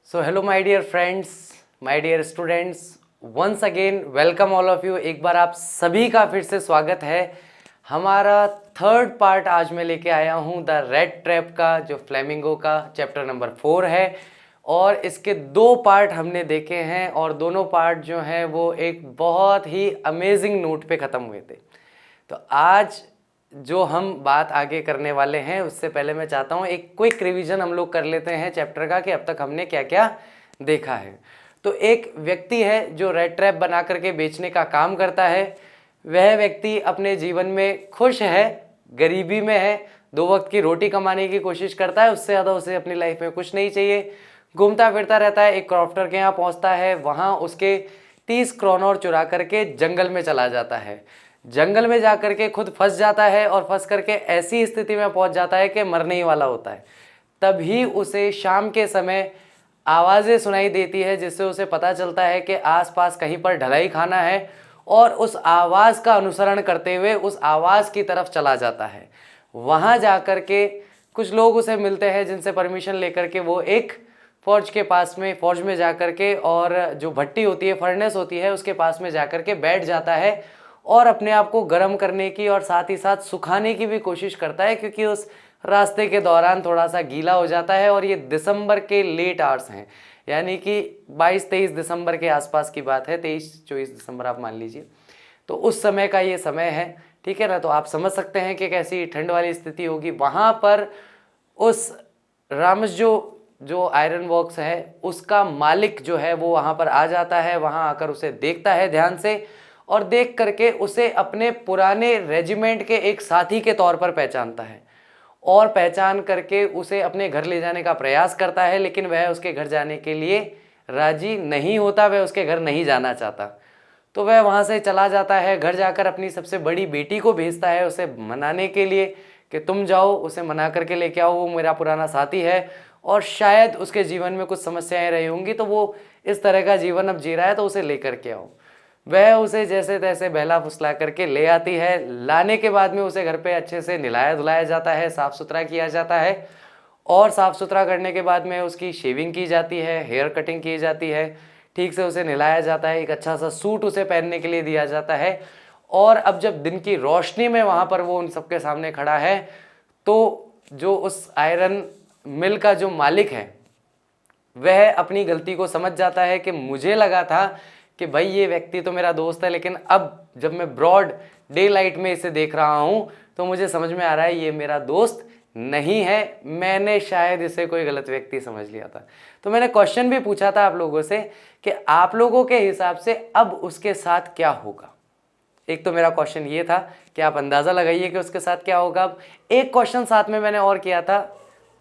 So hello my dear friends, my dear students, once again welcome all of you. एक बार आप सभी का फिर से स्वागत है। हमारा थर्ड पार्ट आज मैं लेके आया हूँ द रेड ट्रैप का, जो फ्लेमिंगो का चैप्टर नंबर 4 है। और इसके 2 पार्ट हमने देखे हैं और दोनों पार्ट जो हैं वो एक बहुत ही अमेजिंग नोट पे ख़त्म हुए थे। तो आज जो हम बात आगे करने वाले हैं उससे पहले मैं चाहता हूँ एक क्विक रिवीजन हम लोग कर लेते हैं चैप्टर का कि अब तक हमने क्या क्या देखा है। तो एक व्यक्ति है जो रेड ट्रैप बना करके बेचने का काम करता है। वह व्यक्ति अपने जीवन में खुश है, गरीबी में है, 2 वक्त की रोटी कमाने की कोशिश करता है, उससे ज़्यादा उसे अपनी लाइफ में कुछ नहीं चाहिए। घूमता फिरता रहता है, एक क्रॉफ्टर के यहाँ पहुँचता है, वहाँ उसके 30 क्रोनर चुरा करके जंगल में चला जाता है। जंगल में जा करके खुद फंस जाता है और फंस करके ऐसी स्थिति में पहुंच जाता है कि मरने ही वाला होता है। तभी उसे शाम के समय आवाज़ें सुनाई देती है, जिससे उसे पता चलता है कि आसपास कहीं पर ढलाई खाना है और उस आवाज़ का अनुसरण करते हुए उस आवाज़ की तरफ चला जाता है। वहाँ जा कर के कुछ लोग उसे मिलते हैं जिनसे परमिशन लेकर के वो एक फौज में जा कर के, और जो भट्टी होती है, फर्नेस होती है, उसके पास में जा कर के बैठ जाता है और अपने आप को गर्म करने की और साथ ही साथ सुखाने की भी कोशिश करता है, क्योंकि उस रास्ते के दौरान थोड़ा सा गीला हो जाता है। और ये दिसंबर के लेट आवर्स हैं, यानी कि 22-23 दिसंबर के आसपास की बात है, 23-24 दिसंबर आप मान लीजिए। तो उस समय का ये समय है, ठीक है ना। तो आप समझ सकते हैं कि कैसी ठंड वाली स्थिति होगी। वहाँ पर उस रामस जो आयरन वर्क्स है उसका मालिक जो है वो वहाँ पर आ जाता है। वहाँ आकर उसे देखता है ध्यान से, और देख करके उसे अपने पुराने रेजिमेंट के एक साथी के तौर पर पहचानता है और पहचान करके उसे अपने घर ले जाने का प्रयास करता है। लेकिन वह उसके घर जाने के लिए राजी नहीं होता, वह उसके घर नहीं जाना चाहता। तो वह वहाँ से चला जाता है। घर जाकर अपनी सबसे बड़ी बेटी को भेजता है उसे मनाने के लिए कि तुम जाओ, उसे मना करके लेके आओ, वो मेरा पुराना साथी है और शायद उसके जीवन में कुछ समस्याएं रही होंगी, तो वो इस तरह का जीवन अब जी रहा है, तो उसे लेकर के आओ। वह उसे जैसे तैसे बहला फुसला करके ले आती है। लाने के बाद में उसे घर पे अच्छे से नहलाया धुलाया जाता है, साफ़ सुथरा किया जाता है, और साफ़ सुथरा करने के बाद में उसकी शेविंग की जाती है, हेयर कटिंग की जाती है, ठीक से उसे नहलाया जाता है, एक अच्छा सा सूट उसे पहनने के लिए दिया जाता है। और अब जब दिन की रोशनी में वहाँ पर वो उन सबके सामने खड़ा है, तो जो उस आयरन मिल का जो मालिक है वह अपनी गलती को समझ जाता है कि मुझे लगा था कि भाई ये व्यक्ति तो मेरा दोस्त है, लेकिन अब जब मैं ब्रॉड डे लाइट में इसे देख रहा हूँ तो मुझे समझ में आ रहा है ये मेरा दोस्त नहीं है, मैंने शायद इसे कोई गलत व्यक्ति समझ लिया था। तो मैंने क्वेश्चन भी पूछा था आप लोगों से कि आप लोगों के हिसाब से अब उसके साथ क्या होगा। एक तो मेरा क्वेश्चन ये था कि आप अंदाज़ा लगाइए कि उसके साथ क्या होगा। अब एक क्वेश्चन साथ में मैंने और किया था,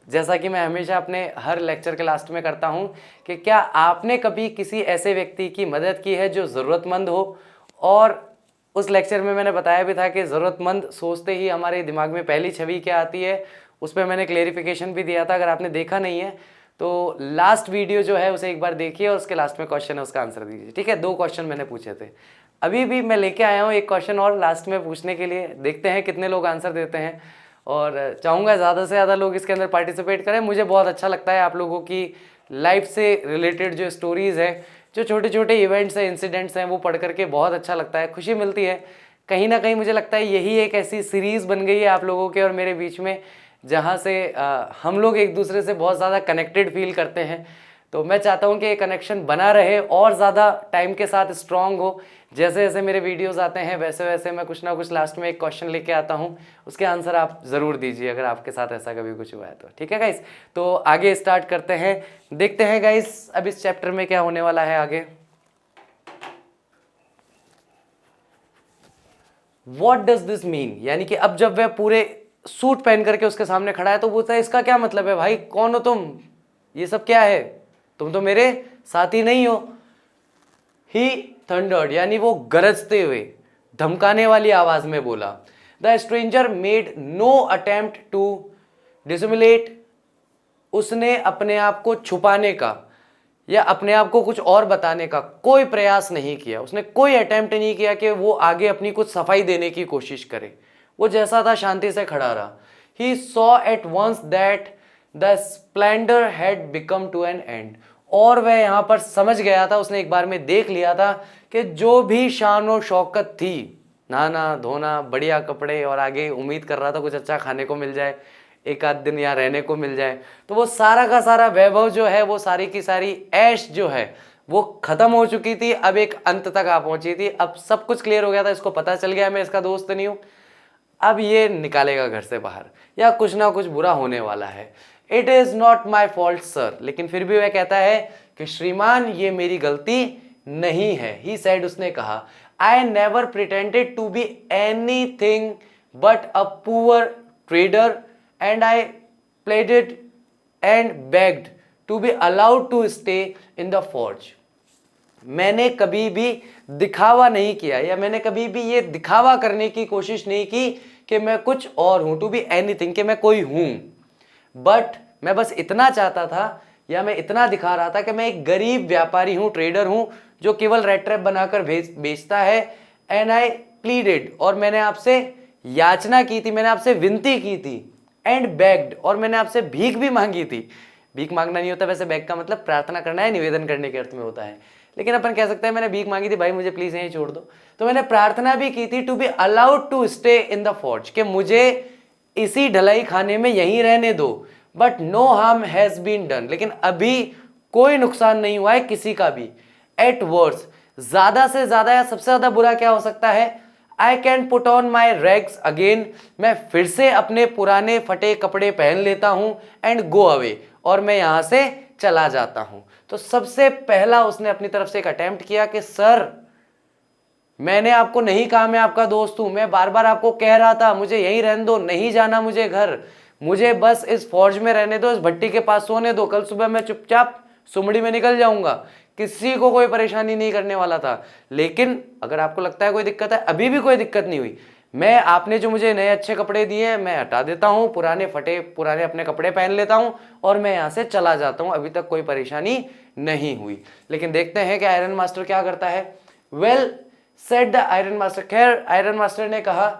जैसा कि मैं हमेशा अपने हर लेक्चर के लास्ट में करता हूं, कि क्या आपने कभी किसी ऐसे व्यक्ति की मदद की है जो ज़रूरतमंद हो। और उस लेक्चर में मैंने बताया भी था कि ज़रूरतमंद सोचते ही हमारे दिमाग में पहली छवि क्या आती है, उस पर मैंने क्लेरिफिकेशन भी दिया था। अगर आपने देखा नहीं है तो लास्ट वीडियो जो है उसे एक बार देखिए और उसके लास्ट में क्वेश्चन है उसका आंसर दीजिए, ठीक है। 2 क्वेश्चन मैंने पूछे थे। अभी भी मैं लेके आया हूँ एक क्वेश्चन और लास्ट में पूछने के लिए, देखते हैं कितने लोग आंसर देते हैं। और चाहूँगा ज़्यादा से ज़्यादा लोग इसके अंदर पार्टिसिपेट करें। मुझे बहुत अच्छा लगता है आप लोगों की लाइफ से रिलेटेड जो स्टोरीज़ है, जो छोटे छोटे इवेंट्स हैं, इंसिडेंट्स हैं, वो पढ़ करके बहुत अच्छा लगता है, खुशी मिलती है। कहीं ना कहीं मुझे लगता है यही एक ऐसी सीरीज़ बन गई है आप लोगों के और मेरे बीच में, जहाँ से हम लोग एक दूसरे से बहुत ज़्यादा कनेक्टेड फील करते हैं। तो मैं चाहता हूँ कि ये कनेक्शन बना रहे और ज़्यादा टाइम के साथ स्ट्रॉन्ग हो। जैसे जैसे मेरे वीडियोस आते हैं वैसे वैसे मैं कुछ ना कुछ लास्ट में एक क्वेश्चन लेके आता हूँ, उसके आंसर आप ज़रूर दीजिए अगर आपके साथ ऐसा कभी कुछ हुआ है तो, ठीक है गाइस। तो आगे स्टार्ट करते हैं, देखते हैं गाइस अब इस चैप्टर में क्या होने वाला है आगे। वॉट डज दिस मीन, यानी कि अब जब वह पूरे सूट पहन करके उसके सामने खड़ा है तो पूछता है इसका क्या मतलब है भाई, कौन हो तुम, ये सब क्या है, तुम तो मेरे साथी नहीं हो। ही थंडर्ड, यानी वो गरजते हुए धमकाने वाली आवाज में बोला। The stranger made no attempt to dissimulate, उसने अपने आप को छुपाने का या अपने आप को कुछ और बताने का कोई प्रयास नहीं किया। उसने कोई अटेम्प्ट नहीं किया कि वो आगे अपनी कुछ सफाई देने की कोशिश करे। वो जैसा था शांति से खड़ा रहा। He saw at once that the splendour had become to an end, और वह यहाँ पर समझ गया था, उसने एक बार में देख लिया था कि जो भी शान और शौकत थी, नहाना धोना, बढ़िया कपड़े, और आगे उम्मीद कर रहा था कुछ अच्छा खाने को मिल जाए, एक आध दिन यहाँ रहने को मिल जाए, तो वो सारा का सारा वैभव जो है, वो सारी की सारी ऐश जो है वो खत्म हो चुकी थी। अब एक अंत तक आ पहुंची थी। अब सब कुछ क्लियर हो गया था, इसको पता चल गया मैं इसका दोस्त नहीं हूं। अब ये निकालेगा घर से बाहर या कुछ ना कुछ बुरा होने वाला है। It is not my fault sir, लेकिन फिर भी वह कहता है कि श्रीमान ये मेरी गलती नहीं है। ही सेड, उसने कहा, I never pretended to be anything but a poor trader and I pleaded and begged to be allowed to stay in the forge. मैंने कभी भी दिखावा नहीं किया, या मैंने कभी भी ये दिखावा करने की कोशिश नहीं की कि मैं कुछ और हूं, टू बी एनीथिंग, कि मैं कोई हूं, बट मैं बस इतना चाहता था, या मैं इतना दिखा रहा था कि मैं एक गरीब व्यापारी हूं, ट्रेडर हूं, जो केवल रेड ट्रैप बनाकर बेचता है। एंड आई प्लीडेड, और मैंने आपसे याचना की थी, मैंने आपसे विनती की थी। एंड बेग्ड, और मैंने आपसे भीख भी मांगी थी। भीख मांगना नहीं होता वैसे, बेग का मतलब प्रार्थना करना है, निवेदन करने के अर्थ में होता है, लेकिन अपन कह सकते हैं मैंने भीख मांगी थी, भाई मुझे प्लीज यहीं छोड़ दो। तो मैंने प्रार्थना भी की थी, to be allowed to stay in the forge, कि मुझे इसी ढलाई खाने में यहीं रहने दो। But no harm has been done, लेकिन अभी कोई नुकसान नहीं हुआ है किसी का भी। एट वर्स, ज्यादा से ज्यादा या सबसे ज्यादा बुरा क्या हो सकता है, I can put on my rags again, मैं फिर से अपने पुराने फटे कपड़े पहन लेता हूं, एंड गो अवे, और मैं यहां से चला जाता हूं। तो सबसे पहला उसने अपनी तरफ से एक अटेम्प्ट किया कि सर, मैंने आपको नहीं कहा मैं आपका दोस्त हूं, मैं बार बार आपको कह रहा था मुझे यहीं रहने दो, नहीं जाना मुझे घर, मुझे बस इस फौज में रहने दो, इस भट्टी के पास सोने दो, कल सुबह मैं चुपचाप सुमड़ी में निकल जाऊंगा, किसी को कोई परेशानी नहीं करने वाला था। लेकिन अगर आपको लगता है कोई दिक्कत है, अभी भी कोई दिक्कत नहीं हुई, मैं, आपने जो मुझे नए अच्छे कपड़े दिए हैं मैं हटा देता हूं, पुराने फटे पुराने अपने कपड़े पहन लेता हूं, और मैं यहां से चला जाता हूं, अभी तक कोई परेशानी नहीं हुई। लेकिन देखते हैं कि आयरन मास्टर क्या करता है। Well said the iron master, खैर आयरन मास्टर ने कहा,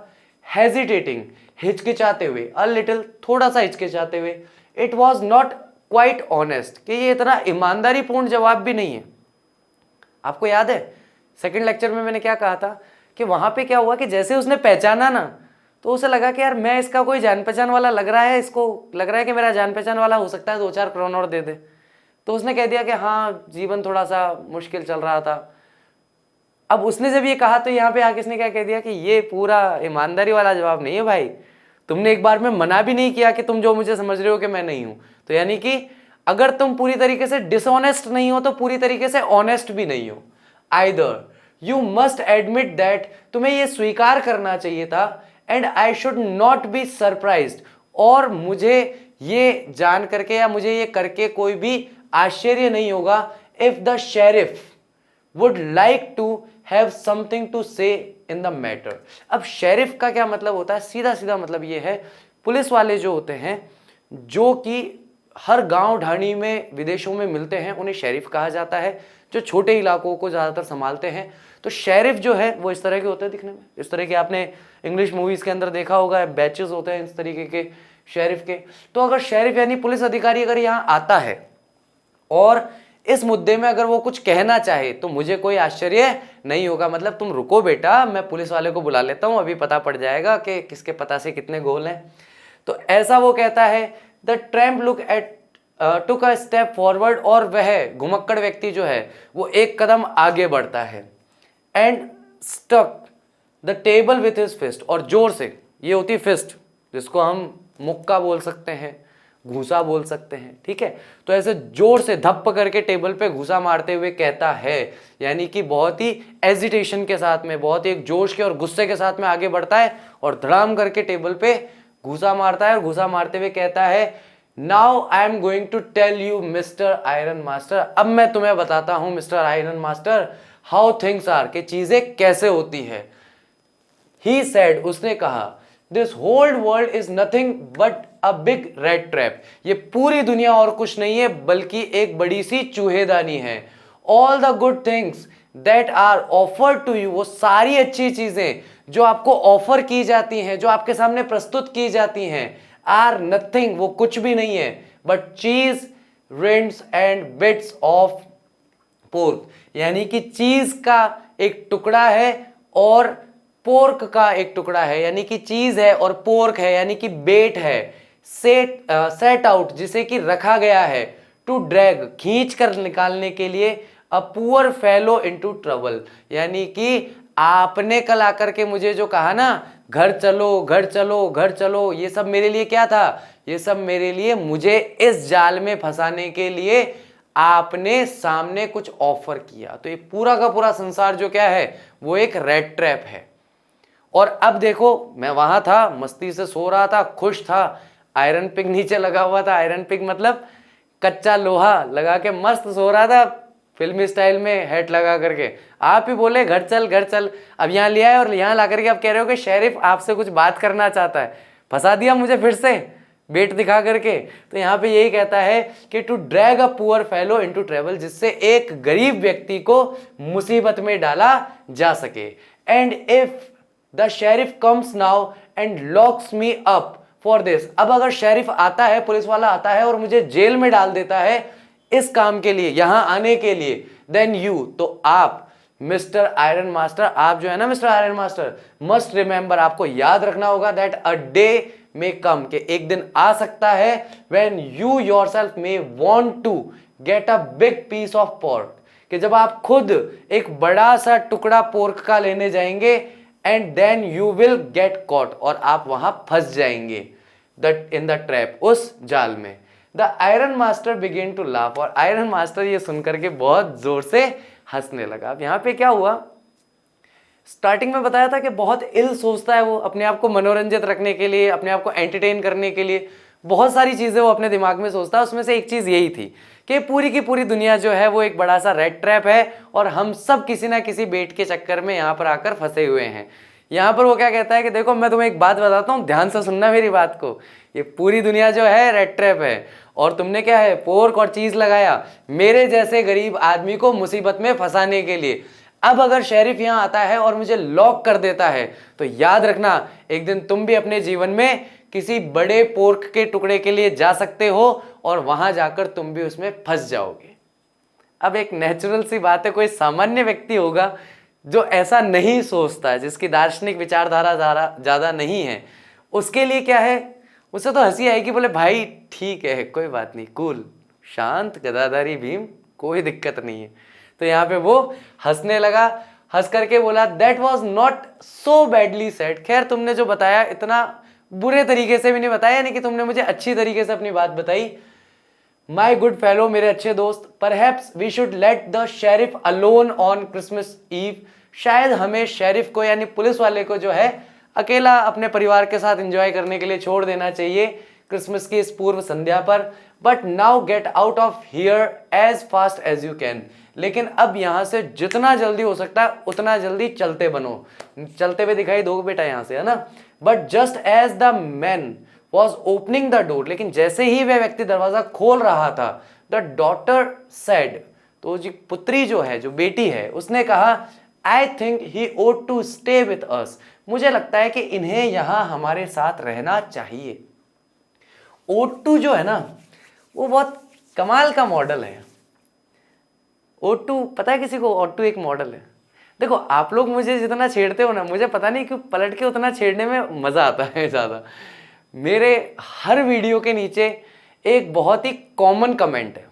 हेजिटेटिंग, हिचकिचाते हुए, अ लिटिल, थोड़ा सा हिचकिचाते हुए, it was not quite honest, कि ये इतना ईमानदारी पूर्ण जवाब भी नहीं है। आपको याद है सेकंड लेक्चर में मैंने क्या कहा था कि वहां पे क्या हुआ कि जैसे उसने पहचाना ना, तो उसे लगा कि यार मैं इसका कोई जान पहचान वाला लग रहा है, इसको लग रहा है कि मेरा जान पहचान वाला हो सकता है, 2-4 करोड़ और दे दे। तो उसने कह दिया कि हाँ, जीवन थोड़ा सा मुश्किल चल रहा था। अब उसने जब ये कहा तो यहाँ पे आके इसने क्या कह दिया कि ये पूरा ईमानदारी वाला जवाब नहीं है भाई, तुमने एक बार में मना भी नहीं किया कि तुम जो मुझे समझ रहे हो कि मैं नहीं हूं। तो यानी कि अगर तुम पूरी तरीके से डिसऑनेस्ट नहीं हो तो पूरी तरीके से ऑनेस्ट भी नहीं हो। Either you must admit that, तुम्हें यह स्वीकार करना चाहिए था, and I should not be surprised, और मुझे ये जान करके या मुझे ये करके कोई भी आश्चर्य नहीं होगा, if the sheriff would like to have something to say in the matter. अब शेरिफ का क्या मतलब होता है, सीधा सीधा मतलब ये है, पुलिस वाले जो होते हैं, जो कि हर गांव ढाणी में विदेशों में मिलते हैं, उन्हें शेरिफ कहा जाता है, जो छोटे इलाकों को ज़्यादातर संभालते हैं। तो शेरिफ जो है वो इस तरह के होते हैं दिखने में, इस तरह के आपने इंग्लिश मूवीज़ के अंदर देखा होगा, बैचेस होते हैं इस तरीके के शेरिफ के। तो अगर शेरिफ यानी पुलिस अधिकारी अगर यहाँ आता है और इस मुद्दे में अगर वो कुछ कहना चाहे, तो मुझे कोई आश्चर्य नहीं होगा, मतलब तुम रुको बेटा, मैं पुलिस वाले को बुला लेता हूँ, अभी पता पड़ जाएगा कि किसके पता से कितने गोल हैं। तो ऐसा वो कहता है। The tramp look at took a step forward, और वह घुमक्कड़ व्यक्ति जो है वो एक कदम आगे बढ़ता है, and stuck the table with his fist, और जोर से, ये होती फिस्ट जिसको हम मुक्का बोल सकते हैं, घूसा बोल सकते हैं, ठीक है। तो ऐसे जोर से धप्प करके टेबल पे घूसा मारते हुए कहता है, यानी कि बहुत ही एजिटेशन के साथ में, बहुत ही एक जोश के और गुस्से के साथ में आगे बढ़ता है और धड़ाम करके टेबल पे घूसा मारता है, और घूसा मारते हुए कहता है, now I am going to tell you mister iron master, अब मैं तुम्हें बताता हूं mister iron master, how things are, कि चीजें कैसे होती है। ही सेड, उसने कहा, this whole world is nothing but a big rat trap, ये पूरी दुनिया और कुछ नहीं है बल्कि एक बड़ी सी चूहेदानी है। All the good things that are offered to you, वो सारी अच्छी चीजें जो आपको ऑफर की जाती हैं, जो आपके सामने प्रस्तुत की जाती हैं, आर नथिंग, वो कुछ भी नहीं है, बट चीज रिंड्स एंड बिट्स ऑफ पोर्क, यानी कि चीज का एक टुकड़ा है और पोर्क का एक टुकड़ा है, यानी कि चीज है और पोर्क है, यानी कि बेट है, सेट आउट जिसे कि रखा गया है, टू ड्रैग खींच कर निकालने के लिए, अ पुअर फेलो इनटू ट्रबल, यानी कि आपने कल आकर के मुझे जो कहा ना घर चलो घर चलो घर चलो, ये सब मेरे लिए क्या था, ये सब मेरे लिए मुझे इस जाल में फंसाने के लिए आपने सामने कुछ ऑफर किया। तो ये पूरा का पूरा संसार जो क्या है वो एक रेड ट्रैप है। और अब देखो मैं वहां था, मस्ती से सो रहा था, खुश था, आयरन पिग नीचे लगा हुआ था, आयरन पिग मतलब कच्चा लोहा लगा के मस्त सो रहा था फिल्मी स्टाइल में हेड लगा करके। आप ही बोले घर चल घर चल, अब यहाँ ले आए और यहाँ ला करके आप कह रहे हो कि शेरिफ आपसे कुछ बात करना चाहता है, फंसा दिया मुझे फिर से बेट दिखा करके। तो यहाँ पे यही कहता है कि to drag a poor fellow into travel, जिससे एक गरीब व्यक्ति को मुसीबत में डाला जा सके। And if the sheriff comes now and locks me up for this, अब अगर शेरिफ आता है, पुलिस वाला आता है और मुझे जेल में डाल देता है इस काम के लिए, यहां आने के लिए, देन यू, तो आप मिस्टर आयरन मास्टर, आप जो है ना mister iron master, must remember, आपको याद रखना होगा दैट अ डे में कम, के एक दिन आ सकता है when you yourself may want to get a big piece of pork, कि जब आप खुद एक बड़ा सा टुकड़ा पोर्क का लेने जाएंगे, and then you will get caught, और आप वहां फंस जाएंगे इन द ट्रैप, उस जाल में। The iron master began to laugh, और आयरन मास्टर ये सुनकर के बहुत जोर से हंसने लगा। अब यहां पे क्या हुआ, स्टार्टिंग में बताया था कि बहुत इल सोचता है वो, अपने आप को मनोरंजित रखने के लिए, अपने आप को एंटरटेन करने के लिए बहुत सारी चीजें वो अपने दिमाग में सोचता है। उसमें से एक चीज यही थी कि पूरी की पूरी दुनिया जो है वो एक बड़ा सा रेड ट्रैप है और हम सब किसी ना किसी बेट के चक्कर में यहाँ पर आकर फंसे हुए हैं। यहाँ पर वो क्या कहता है कि देखो मैं तुम्हें एक बात बताता हूँ, ध्यान से सुनना मेरी बात को, ये पूरी दुनिया जो है रेड ट्रैप है और तुमने क्या है पोर्क और चीज लगाया मेरे जैसे गरीब आदमी को मुसीबत में फंसाने के लिए। अब अगर शेरिफ यहाँ आता है और मुझे लॉक कर देता है तो याद रखना एक दिन तुम भी अपने जीवन में किसी बड़े पोर्क के टुकड़े के लिए जा सकते हो और वहां जाकर तुम भी उसमें फंस जाओगे। अब एक नेचुरल सी बात है, कोई सामान्य व्यक्ति होगा जो ऐसा नहीं सोचता है, जिसकी दार्शनिक विचारधारा ज्यादा नहीं है, उसके लिए क्या है, उसे तो हंसी आएगी, बोले भाई ठीक है कोई बात नहीं, कूल, शांत गदाधारी भीम, कोई दिक्कत नहीं है। तो यहाँ पे वो हंसने लगा, हंस करके बोला that was not so badly said, खैर तुमने जो बताया इतना बुरे तरीके से भी नहीं बताया, यानी कि तुमने मुझे अच्छी तरीके से अपनी बात बताई। माई गुड फेलो, मेरे अच्छे दोस्त, perhaps we should let the sheriff alone on Christmas eve, शायद हमें शेरिफ को यानी पुलिस वाले को जो है अकेला अपने परिवार के साथ एंजॉय करने के लिए छोड़ देना चाहिए क्रिसमस की इस पूर्व संध्या पर। But now get out of here as fast as you can, लेकिन अब यहां से जितना जल्दी हो सकता है उतना जल्दी चलते बनो, चलते हुए दिखाई दोगे बेटा यहां से, है ना। But just as the man was opening the door, लेकिन जैसे ही वह व्यक्ति दरवाजा खोल रहा था, द डॉटर सेड, तो जी पुत्री जो है, जो बेटी है, उसने कहा I think he ought to stay with us, मुझे लगता है कि इन्हें यहां हमारे साथ रहना चाहिए। ओट टू जो है ना वो बहुत कमाल का मॉडल है। ओट टू पता है किसी को, ओट टू एक मॉडल है। देखो आप लोग मुझे जितना छेड़ते हो ना, मुझे पता नहीं क्यों पलट के उतना छेड़ने में मजा आता है ज्यादा। मेरे हर वीडियो के नीचे एक बहुत ही कॉमन कमेंट है,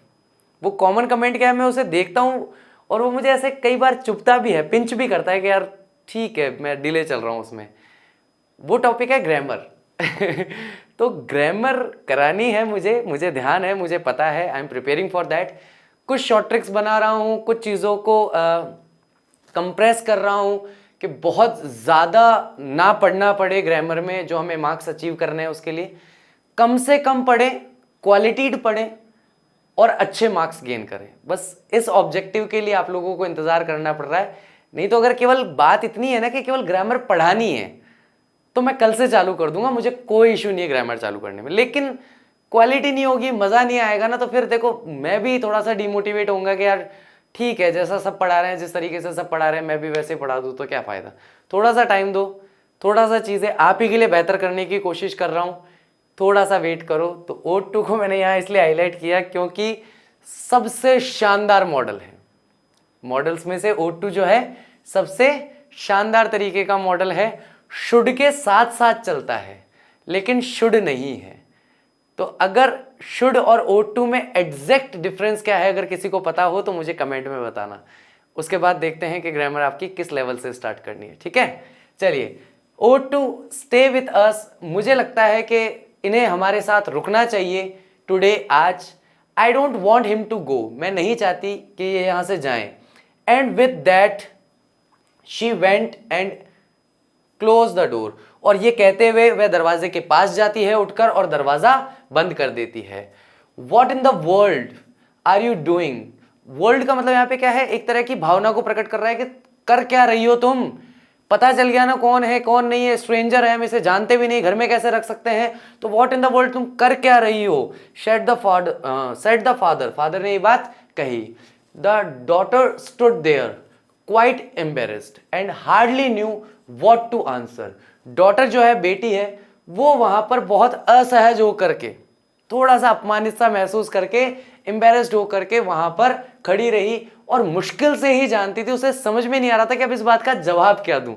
वो कॉमन कमेंट क्या है, मैं उसे देखता हूँ और वो मुझे ऐसे कई बार चुभता भी है, पिंच भी करता है कि यार ठीक है मैं डिले चल रहा हूँ उसमें। वो टॉपिक है ग्रामर। तो ग्रामर करानी है मुझे ध्यान है, मुझे पता है, I am preparing for that. कुछ शॉर्ट ट्रिक्स बना रहा हूँ, कुछ चीज़ों को कंप्रेस कर रहा हूँ कि बहुत ज़्यादा ना पढ़ना पड़े ग्रामर में, जो हमें मार्क्स अचीव करने हैं उसके लिए कम से कम पढ़ें, क्वालिटीड पढ़ें और अच्छे मार्क्स गेन करें। बस इस ऑब्जेक्टिव के लिए आप लोगों को इंतज़ार करना पड़ रहा है। नहीं तो अगर केवल बात इतनी है ना कि केवल ग्रामर पढ़ानी है तो मैं कल से चालू कर दूंगा, मुझे कोई इशू नहीं है ग्रामर चालू करने में, लेकिन क्वालिटी नहीं होगी, मज़ा नहीं आएगा ना, तो फिर देखो मैं भी थोड़ा सा डिमोटिवेट होऊंगा कि यार ठीक है जैसा सब पढ़ा रहे हैं, जिस तरीके से सब पढ़ा रहे हैं मैं भी वैसे पढ़ा दूँ तो क्या फ़ायदा। थोड़ा सा टाइम दो, थोड़ा सा चीज़ें आप ही के लिए बेहतर करने की कोशिश कर रहा हूँ। थोड़ा सा वेट करो। तो O2 को मैंने यहाँ इसलिए हाईलाइट किया क्योंकि सबसे शानदार मॉडल है, मॉडल्स में से O2 जो है सबसे शानदार तरीके का मॉडल है। शुड के साथ साथ चलता है लेकिन शुड नहीं है। तो अगर शुड और O2 में एग्जैक्ट डिफरेंस क्या है, अगर किसी को पता हो तो मुझे कमेंट में बताना। उसके बाद देखते हैं कि ग्रामर आपकी किस लेवल से स्टार्ट करनी है। ठीक है, चलिए। O2 स्टे विथ अस, मुझे लगता है कि इन्हें हमारे साथ रुकना चाहिए टुडे, आज। I don't want him to go, मैं नहीं चाहती कि ये यहां से जाएं। And with that she went and close the door, और ये कहते हुए वह दरवाजे के पास जाती है उठकर और दरवाजा बंद कर देती है। What in the world are you doing? World का मतलब यहाँ पे क्या है, एक तरह की भावना को प्रकट कर रहा है कि कर क्या रही हो तुम। पता चल गया ना कौन है कौन नहीं है, स्ट्रेंजर है, हम इसे जानते भी नहीं, घर में कैसे रख सकते हैं। तो व्हाट इन द वर्ल्ड, तुम कर क्या रही हो? सेड द फादर, फादर ने ये बात कही। The daughter stood there quite embarrassed and hardly knew what to answer. Daughter जो है, बेटी है, वो वहां पर बहुत असहज होकर के, थोड़ा सा अपमानित सा महसूस करके, एम्बेरेस्ड होकर के वहां पर खड़ी रही और मुश्किल से ही जानती थी, उसे समझ में नहीं आ रहा था कि अब इस बात का जवाब क्या दूं।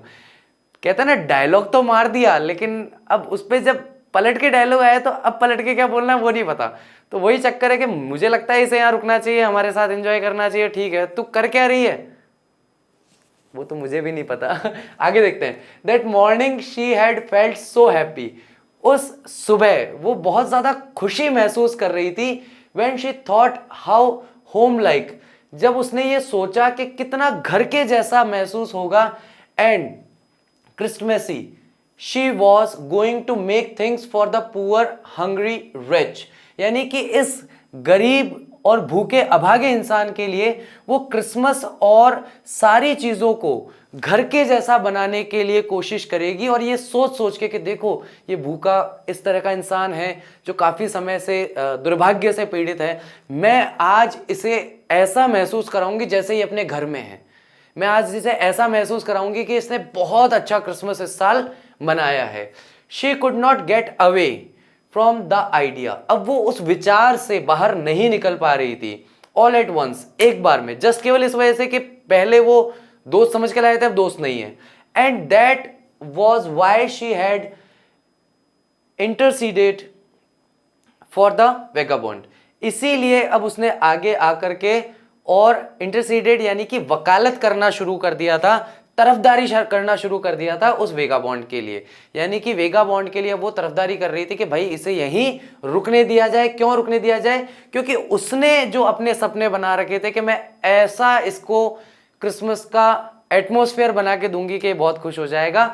कहते ना, डायलॉग तो मार दिया लेकिन अब उस पर जब पलट के डायलॉग आया तो अब पलट के क्या बोलना है वो नहीं पता। तो वही चक्कर है कि मुझे लगता है इसे यहाँ रुकना चाहिए, हमारे साथ एंजॉय करना चाहिए। ठीक है, तू कर क्या रही है वो तो मुझे भी नहीं पता। आगे देखते हैं। That morning she had felt so happy, उस सुबह वो बहुत ज्यादा खुशी महसूस कर रही थी। When she thought how home like, जब उसने ये सोचा कि कितना घर के जैसा महसूस होगा। And Christmassy she was going to make things for the poor hungry rich, यानी कि इस गरीब और भूखे अभागे इंसान के लिए वो क्रिसमस और सारी चीजों को घर के जैसा बनाने के लिए कोशिश करेगी। और ये सोच सोच के कि देखो ये भूखा इस तरह का इंसान है जो काफी समय से दुर्भाग्य से पीड़ित है, मैं आज इसे ऐसा महसूस कराऊंगी जैसे ये अपने घर में है। मैं आज इसे ऐसा महसूस कराऊंगी कि इसने बहुत अच्छा क्रिसमस इस साल मनाया है। She could not get away from the idea, अब वो उस विचार से बाहर नहीं निकल पा रही थी। ऑल एट वंस, एक बार में, जस्ट केवल इस वजह से कि पहले वो दोस्त समझ के लाए थे, अब दोस्त नहीं है। And that was why she had interceded for the vagabond, इसीलिए अब उसने आगे आकर के और इंटरसीडेड यानी कि वकालत करना शुरू कर दिया था, तरफदारी करना शुरू कर दिया था उस वेगाबॉन्ड के लिए। यानी कि वेगाबॉन्ड के लिए वो तरफदारी कर रही थी कि भाई इसे यहीं रुकने दिया जाए। क्यों रुकने दिया जाए? क्योंकि उसने जो अपने सपने बना रखे थे कि मैं ऐसा इसको क्रिसमस का एटमॉस्फेयर बना के दूंगी कि बहुत खुश हो जाएगा,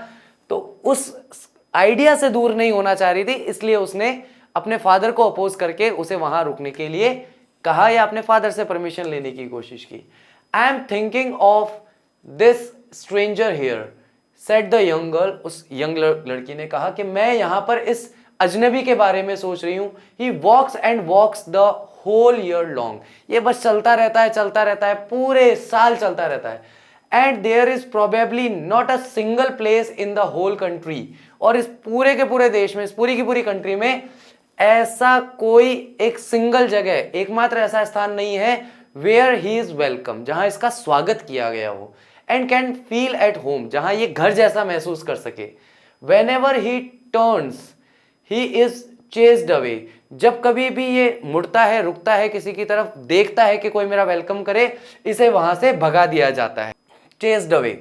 तो उस आइडिया से दूर नहीं होना चाह रही थी, इसलिए उसने अपने फादर को अपोज करके उसे वहां रुकने के लिए कहा या अपने फादर से परमिशन लेने की कोशिश की। I am thinking of this stranger here said the young girl, उस यंग लड़की ने कहा कि मैं यहां पर इस अजनबी के बारे में सोच रही हूं। He walks and walks the whole year long, ये बस चलता रहता है, पूरे साल चलता रहता है। And there is probably not a single place in the whole country, और इस पूरे के पूरे देश में, इस पूरी की पूरी कंट्री में ऐसा कोई एक सिंगल जगह, एकमात्र ऐसा स्थान नहीं है वेयर ही इज वेलकम, जहां इसका स्वागत किया गया हो। And can feel at home, जहां ये घर जैसा महसूस कर सके। When ever he turns he is chased away, जब कभी भी ये मुड़ता है, रुकता है, किसी की तरफ देखता है कि कोई मेरा वेलकम करे, इसे वहां से भगा दिया जाता है। Chased away.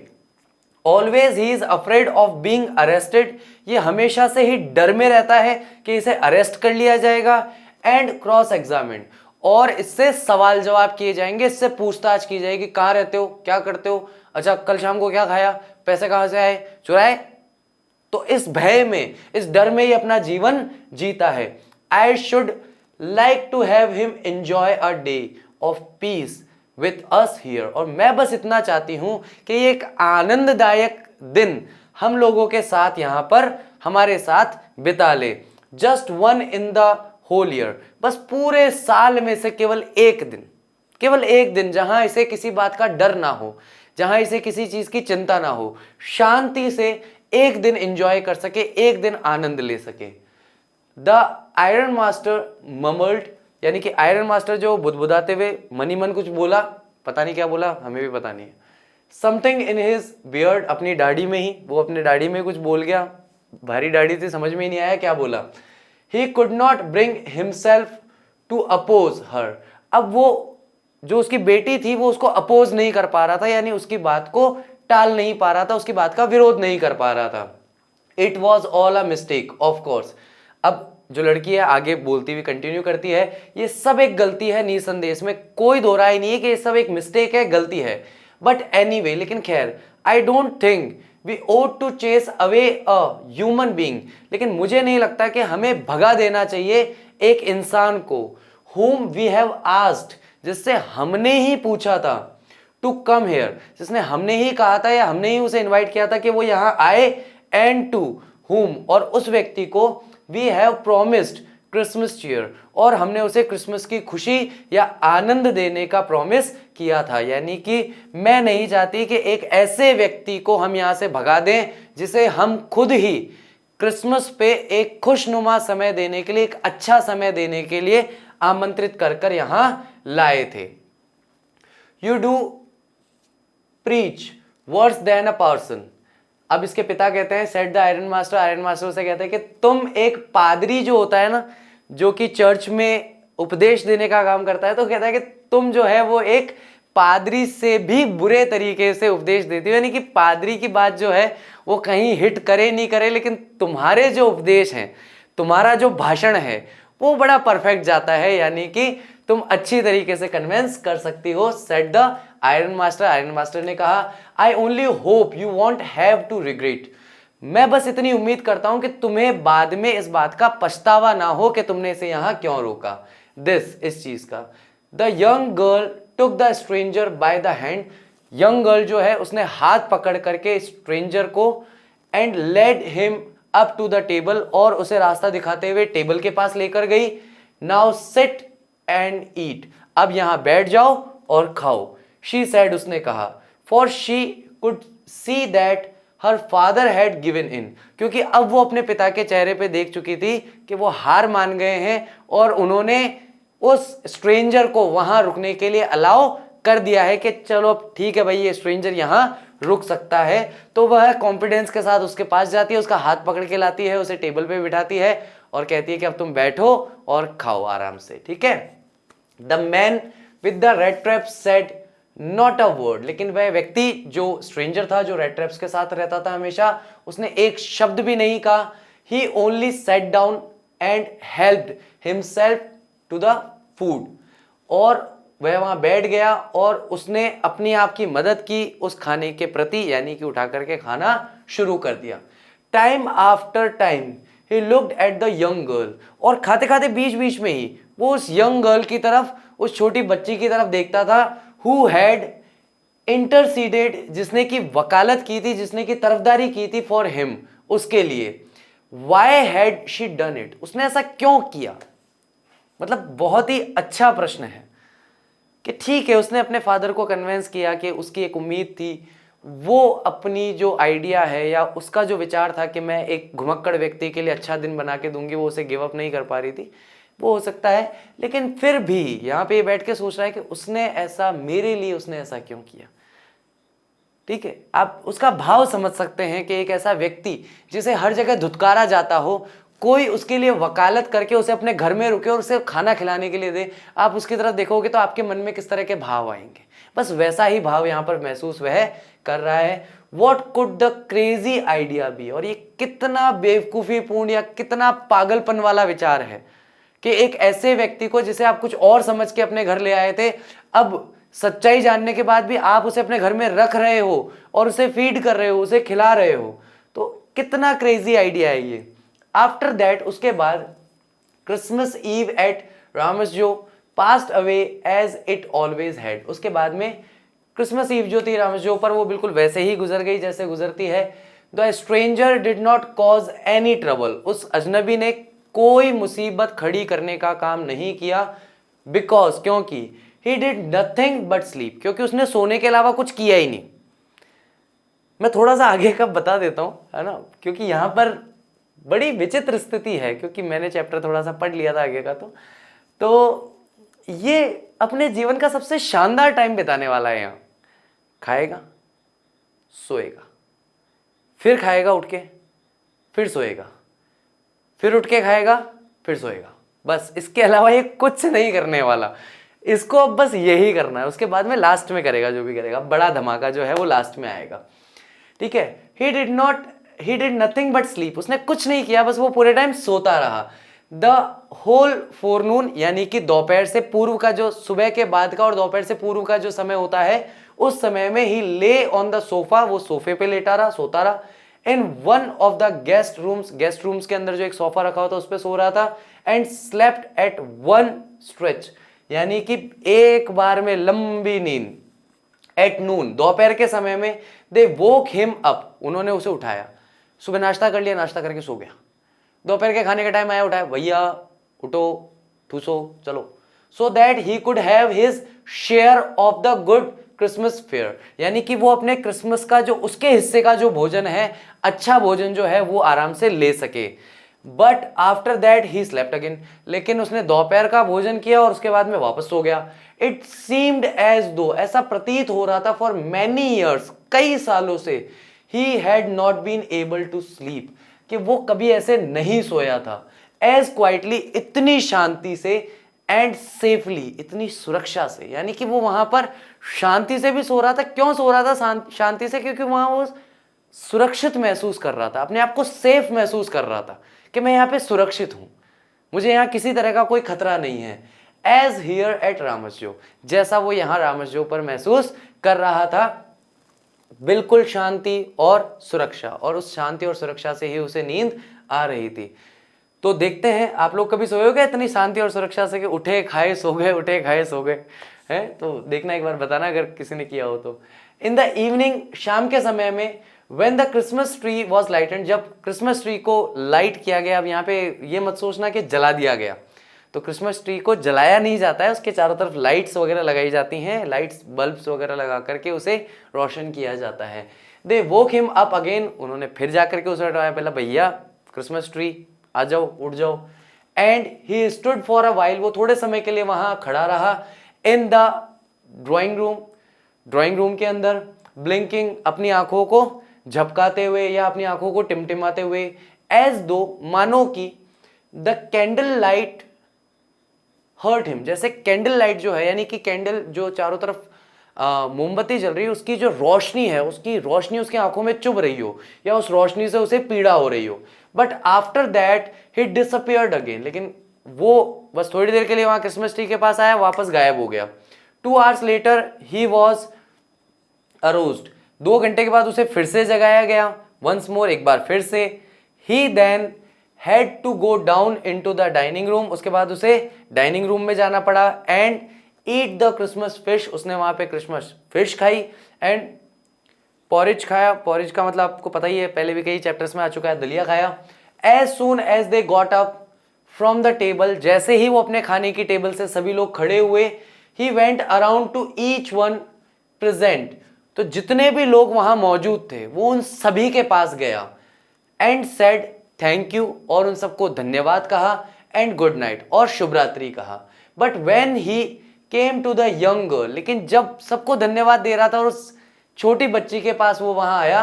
Always he is afraid of being arrested, ये हमेशा से ही डर में रहता है कि इसे अरेस्ट कर लिया जाएगा। एंड क्रॉस एग्जामिन्ड, और इससे सवाल जवाब किए जाएंगे, इससे पूछताछ की जाएगी, कहाँ रहते हो, क्या करते हो, अच्छा कल शाम को क्या खाया, पैसे कहाँ से आए, चुराए। तो इस भय में, इस डर में ही अपना जीवन जीता है। I should like to have him enjoy a day of peace with us here, और मैं बस इतना चाहती हूं कि ये एक आनंददायक दिन हम लोगों के साथ यहां पर हमारे साथ बिता ले। Just one in the whole year, बस पूरे साल में से केवल एक दिन जहां इसे किसी बात का डर ना हो, जहां इसे किसी चीज की चिंता ना हो, शांति से एक दिन एंजॉय कर सके, एक दिन आनंद ले सके। द आयरन मास्टर ममल्ड, यानी कि आयरन मास्टर जो बुदबुदाते हुए मनी मन कुछ बोला, पता नहीं क्या बोला, हमें भी पता नहीं है। समथिंग इन हिज बियर्ड, अपनी दाढ़ी में ही, वो अपने दाढ़ी में कुछ बोल गया, भारी दाढ़ी थी, समझ में ही नहीं आया क्या बोला। He could not bring himself to oppose her, अब वो जो उसकी बेटी थी वो उसको अपोज नहीं कर पा रहा था, यानी उसकी बात को टाल नहीं पा रहा था, उसकी बात का विरोध नहीं कर पा रहा था। It was all a mistake of course, अब जो लड़की है आगे बोलती हुई कंटिन्यू करती है, ये सब एक गलती है निसंदेह, इसमें कोई दो राय नहीं है कि ये सब एक मिस्टेक है, गलती है। बट एनीवे, लेकिन खैर, I don't think we ought to chase away a human being, लेकिन मुझे नहीं लगता कि हमें भगा देना चाहिए एक इंसान को, whom we have asked, जिससे हमने ही पूछा था, टू कम हेयर, जिसने हमने ही कहा था या हमने ही उसे इनवाइट किया था कि वो यहां आए, एंड टू whom, और उस व्यक्ति को we have promised Christmas cheer, और हमने उसे क्रिसमस की खुशी या आनंद देने का प्रॉमिस किया था। यानी कि मैं नहीं चाहती कि एक ऐसे व्यक्ति को हम यहां से भगा दें जिसे हम खुद ही क्रिसमस पे एक खुशनुमा समय देने के लिए, एक अच्छा समय देने के लिए आमंत्रित कर कर यहां लाए थे। You do preach worse than a person, अब इसके पिता कहते हैं set the iron master, iron master से कहते हैं कि तुम एक पादरी जो होता है ना, जो कि चर्च में उपदेश देने का काम करता है, तो कहता है कि तुम जो है वो एक पादरी से भी बुरे तरीके से उपदेश देती हो, यानी कि पादरी की बात जो है वो कहीं हिट करे नहीं करे, लेकिन तुम्हारे जो उपदेश हैं, तुम्हारा जो भाषण है वो बड़ा परफेक्ट जाता है, यानी कि तुम अच्छी तरीके से कन्विंस कर सकती हो, said the iron master. Iron master ने कहा I only hope you won't have to regret, मैं बस इतनी उम्मीद करता हूं कि तुम्हें बाद में इस बात का पछतावा ना हो कि तुमने इसे यहां क्यों रोका, दिस, इस चीज का। The young girl took the stranger by the hand, young girl जो है उसने हाथ पकड़ करके स्ट्रेंजर को, and led him up to the table, और उसे रास्ता दिखाते हुए टेबल के पास लेकर गई। नाउ सिट एंड ईट, अब यहां बैठ जाओ और खाओ, शी सेड, उसने कहा, for she could see that her father had given in, क्योंकि अब वो अपने पिता के चेहरे पे देख चुकी थी कि वो हार मान गए हैं और उन्होंने उस स्ट्रेंजर को वहां रुकने के लिए अलाउ कर दिया है कि चलो ठीक है भाई, ये स्ट्रेंजर यहां रुक सकता है। तो वह कॉन्फिडेंस के साथ उसके पास जाती है, उसका हाथ पकड़ के लाती है, उसे टेबल पे बिठाती है और कहती है कि अब तुम बैठो और खाओ आराम से, ठीक है। The man with the red trap said not a word, लेकिन वह व्यक्ति जो स्ट्रेंजर था, जो रेड ट्रैप्स के साथ रहता था हमेशा, उसने एक शब्द भी नहीं कहा। He only set down and helped himself to the food, और वह वहां बैठ गया और उसने अपनी आप की मदद की उस खाने के प्रति, यानी कि उठा करके खाना शुरू कर दिया। Time after time he looked at the young girl, और खाते खाते बीच बीच में ही वो उस यंग गर्ल की तरफ, उस छोटी बच्ची की तरफ देखता था, हु हैड इंटरसीडेड, जिसने की वकालत की थी, जिसने की तरफदारी की थी, फॉर हिम, उसके लिए। Why had she done it, उसने ऐसा क्यों किया, मतलब बहुत ही अच्छा प्रश्न है कि ठीक है, उसने अपने फादर को कन्विंस किया कि उसकी एक उम्मीद थी, वो अपनी जो आइडिया है या उसका जो विचार था कि मैं एक घुमक्कड़ व्यक्ति के लिए अच्छा दिन बना के दूंगी, वो उसे गिव अप नहीं कर पा रही थी, वो हो सकता है, लेकिन फिर भी यहाँ पे बैठ के सोच रहा है कि उसने ऐसा मेरे लिए, उसने ऐसा क्यों किया, ठीक है। आप उसका भाव समझ सकते हैं कि एक ऐसा व्यक्ति जिसे हर जगह धुतकारा जाता हो, कोई उसके लिए वकालत करके उसे अपने घर में रुके और उसे खाना खिलाने के लिए दे, आप उसकी तरफ देखोगे तो आपके मन में किस तरह के भाव आएंगे, बस वैसा ही भाव यहाँ पर महसूस वह कर रहा है। What could the crazy idea be, और ये कितना बेवकूफ़ीपूर्ण या कितना पागलपन वाला विचार है कि एक ऐसे व्यक्ति को जिसे आप कुछ और समझ के अपने घर ले आए थे, अब सच्चाई जानने के बाद भी आप उसे अपने घर में रख रहे हो और उसे फीड कर रहे हो, उसे खिला रहे हो, तो कितना क्रेजी आइडिया है ये। आफ्टर दैट, उसके बाद, क्रिसमस ईव एट रामसजो passed away as it always had, उसके बाद में क्रिसमस ईव जो थी रामसजो पर, वो बिल्कुल वैसे ही गुजर गई जैसे गुजरती है। The stranger did not cause any trouble, उस अजनबी ने कोई मुसीबत खड़ी करने का काम नहीं किया, बिकॉज, क्योंकि, he did nothing but sleep, क्योंकि उसने सोने के अलावा कुछ किया ही नहीं। मैं थोड़ा सा आगे का बता देता हूं, है ना, क्योंकि यहां पर बड़ी विचित्र स्थिति है, क्योंकि मैंने चैप्टर थोड़ा सा पढ़ लिया था आगे का। तो ये अपने जीवन का सबसे शानदार टाइम बिताने वाला है। यहाँ खाएगा, सोएगा, फिर खाएगा उठ के, फिर सोएगा, फिर उठ के खाएगा, फिर सोएगा, बस इसके अलावा ये कुछ नहीं करने वाला। इसको अब बस यही करना है, उसके बाद में लास्ट में करेगा जो भी करेगा, बड़ा धमाका जो है वो लास्ट में आएगा। ठीक है, he did nothing but sleep, उसने कुछ नहीं किया, बस वो पूरे टाइम सोता रहा। द होल फोरनून, यानी कि दोपहर से पूर्व का, जो सुबह के बाद का और दोपहर से पूर्व का जो समय होता है, उस समय में ही ले ऑन द सोफा, वो सोफे पे लेटा रहा, सोता रहा। In one of the guest rooms के अंदर जो एक सोफा रखा होता उस पर सो रहा था। And slept at one stretch, यानी कि एक बार में लंबी नींद। एट नून, दोपहर के समय में, दे वोक हिम अप, उन्होंने उसे उठाया। सुबह नाश्ता कर लिया, नाश्ता करके सो गया, दोपहर के खाने का टाइम आया, उठाया, भैया उठो, ठूसो, चलो, so that he could have his share of the good Christmas fair, यानी कि वो अपने क्रिसमस का जो उसके हिस्से का जो भोजन है, अच्छा भोजन जो है, वो आराम से ले सके। But after that he slept again, लेकिन उसने दोपहर का भोजन किया और उसके बाद में वापस सो गया। इट सीम्ड एज दो, ऐसा प्रतीत हो रहा था, फॉर मैनी ईयर्स, कई सालों से, he had not been able to sleep, कि वो कभी ऐसे नहीं सोया था। एज क्वाइटली, इतनी शांति से, एंड सेफली, इतनी सुरक्षा से, यानी कि वो वहां पर शांति से भी सो रहा था। क्यों सो रहा था शांति से? क्योंकि वहां वो सुरक्षित महसूस कर रहा था, अपने आप को सेफ महसूस कर रहा था कि मैं यहाँ पे सुरक्षित हूं, मुझे यहाँ किसी तरह का कोई खतरा नहीं है। एज हियर एट रामसजो, जैसा वो यहाँ रामसजो पर महसूस कर रहा था, बिल्कुल शांति और सुरक्षा, और उस शांति और सुरक्षा से ही उसे नींद आ रही थी। तो देखते हैं, आप लोग कभी सोए हो क्या इतनी शांति और सुरक्षा से कि उठे खाए सो गए, उठे खाए सो गए हैं? तो देखना, एक बार बताना अगर किसी ने किया हो तो। इन द इवनिंग, शाम के समय में, when the Christmas tree was lighted, जब क्रिसमस ट्री को लाइट किया गया। अब यहाँ पे ये मत सोचना कि जला दिया गया, तो क्रिसमस ट्री को जलाया नहीं जाता है, उसके चारों तरफ लाइट्स वगैरह लगाई जाती हैं, लाइट्स बल्ब्स वगैरह लगा करके उसे रोशन किया जाता है। दे वोक हिम अप अगेन, उन्होंने फिर जाकर के उसे उठाया, पहला भैया क्रिसमस ट्री आ जाओ, उठ जाओ। And he stood for a while, वो थोड़े समय के लिए वहां खड़ा रहा। इन द ड्राइंग रूम के अंदर, ब्लिंकिंग, अपनी आंखों को झपकाते हुए या अपनी आंखों को टिमटिमाते हुए, एज दो, मानो कि the candle light hurt him, जैसे कैंडल लाइट जो है, यानी कि कैंडल जो चारों तरफ मोमबत्ती जल रही है, उसकी जो रोशनी है, उसकी रोशनी उसकी आंखों में चुभ रही हो, या उस रोशनी से उसे पीड़ा हो रही हो। But after that he disappeared again, लेकिन वो बस थोड़ी देर के लिए वहां क्रिसमस ट्री के पास आया, वापस गायब हो गया। 2 hours लेटर ही वॉज अरोज्ड, 2 घंटे के बाद उसे फिर से जगाया गया, वंस मोर, एक बार फिर से। He then had to go down into the dining room, उसके बाद उसे डाइनिंग रूम में जाना पड़ा। And eat the Christmas fish, उसने वहां पे क्रिसमस फिश खाई। एंड पॉरिज खाया, पॉरिज का मतलब आपको पता ही है, पहले भी कई चैप्टर्स में आ चुका है, दलिया खाया। As soon as they got up from the table, जैसे ही वो अपने खाने की टेबल से सभी लोग खड़े हुए, he went around two each one present, तो जितने भी लोग वहां मौजूद थे वो उन सभी के पास गया। एंड सेड थैंक यू, और उन सबको धन्यवाद कहा। एंड गुड नाइट, और शुभ रात्रि कहा। But when he came to the young girl, लेकिन जब सबको धन्यवाद दे रहा था और उस छोटी बच्ची के पास वो वहां आया,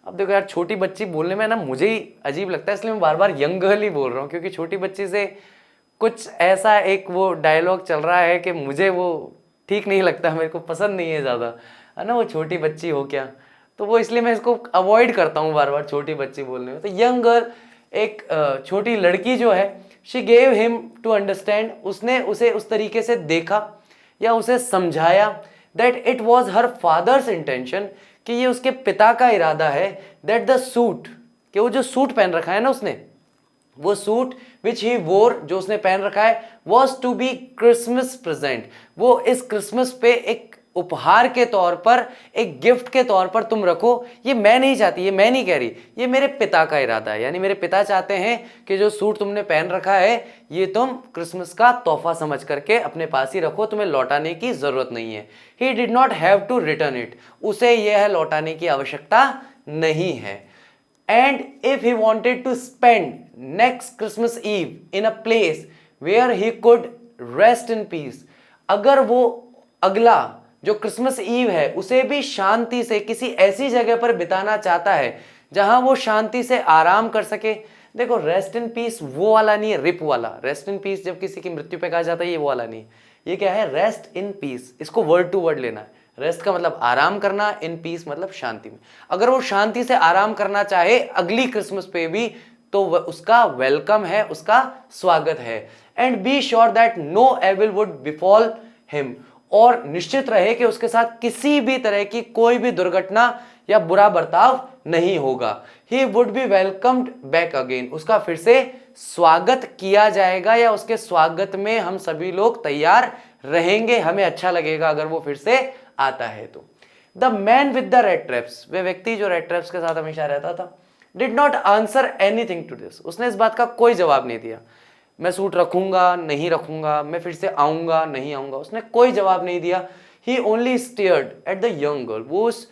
अब देखो यार, छोटी बच्ची बोलने में ना मुझे ही अजीब लगता है, इसलिए मैं बार बार यंग गर्ल ही बोल रहा हूँ, क्योंकि छोटी बच्ची से कुछ ऐसा एक वो डायलॉग चल रहा है कि मुझे वो ठीक नहीं लगता, मेरे को पसंद नहीं है ज़्यादा, है ना, वो छोटी बच्ची हो क्या, तो वो इसलिए मैं इसको अवॉइड करता हूँ बार बार छोटी बच्ची बोलने में। तो यंग गर्ल, एक छोटी लड़की जो है, she gave him to understand, उसने उसे उस तरीके से देखा या उसे समझाया, that it was her father's intention, कि ये उसके पिता का इरादा है, दैट द सूट, कि वो जो सूट पहन रखा है ना उसने, वो सूट विच ही वोर, जो उसने पहन रखा है, was to be Christmas present, वो इस क्रिसमस पे एक उपहार के तौर पर, एक गिफ्ट के तौर पर तुम रखो। ये मैं नहीं चाहती, ये मैं नहीं कह रही, ये मेरे पिता का इरादा है, यानी मेरे पिता चाहते हैं कि जो सूट तुमने पहन रखा है ये तुम क्रिसमस का तोहफा समझ करके अपने पास ही रखो, तुम्हें लौटाने की जरूरत नहीं है। He did not have to return it, उसे यह लौटाने की आवश्यकता नहीं है। and if he wanted to spend next Christmas Eve in a place where he could rest in peace, अगर वो अगला जो क्रिसमस ईव है उसे भी शांति से किसी ऐसी जगह पर बिताना चाहता है जहां वो शांति से आराम कर सके। देखो, रेस्ट इन पीस वो वाला नहीं है, रिप वाला। रेस्ट इन पीस जब किसी की मृत्यु पे कहा जाता है, ये वो वाला नहीं है। ये क्या है? Rest in peace. इसको वर्ड टू वर्ड लेना है। रेस्ट का मतलब आराम करना, इन पीस मतलब शांति में। अगर वो शांति से आराम करना चाहे अगली क्रिसमस पे भी, तो उसका वेलकम है, उसका स्वागत है। And be sure that no evil would befall him, और निश्चित रहे कि उसके साथ किसी भी तरह की कोई भी दुर्घटना या बुरा बर्ताव नहीं होगा। He would be welcomed back again, उसका फिर से स्वागत किया जाएगा, या उसके स्वागत में हम सभी लोग तैयार रहेंगे। हमें अच्छा लगेगा अगर वो फिर से आता है तो। The man with the red traps, वे व्यक्ति जो रेड ट्रैप्स के साथ हमेशा रहता था, did not answer anything to this, उसने इस बात का कोई जवाब नहीं दिया। मैं सूट रखूंगा, नहीं रखूंगा, मैं फिर से आऊंगा, नहीं आऊंगा, उसने कोई जवाब नहीं दिया। He only stared at the young girl, वो उस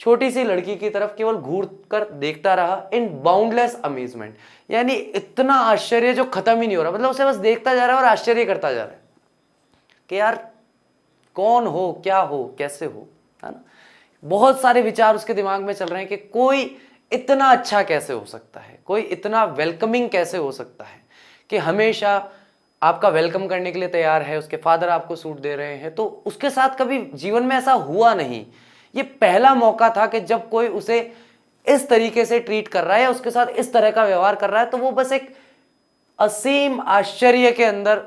छोटी सी लड़की की तरफ केवल घूर कर देखता रहा। इन बाउंडलेस अमेजमेंट, यानी इतना आश्चर्य जो खत्म ही नहीं हो रहा। मतलब उसे बस देखता जा रहा है और आश्चर्य करता जा रहा है कि यार कौन हो, क्या हो, कैसे हो, है ना। बहुत सारे विचार उसके दिमाग में चल रहे हैं कि कोई इतना अच्छा कैसे हो सकता है, कोई इतना वेलकमिंग कैसे हो सकता है कि हमेशा आपका वेलकम करने के लिए तैयार है। उसके फादर आपको सूट दे रहे हैं, तो उसके साथ कभी जीवन में ऐसा हुआ नहीं। ये पहला मौका था कि जब कोई उसे इस तरीके से ट्रीट कर रहा है या उसके साथ इस तरह का व्यवहार कर रहा है, तो वो बस एक असीम आश्चर्य के अंदर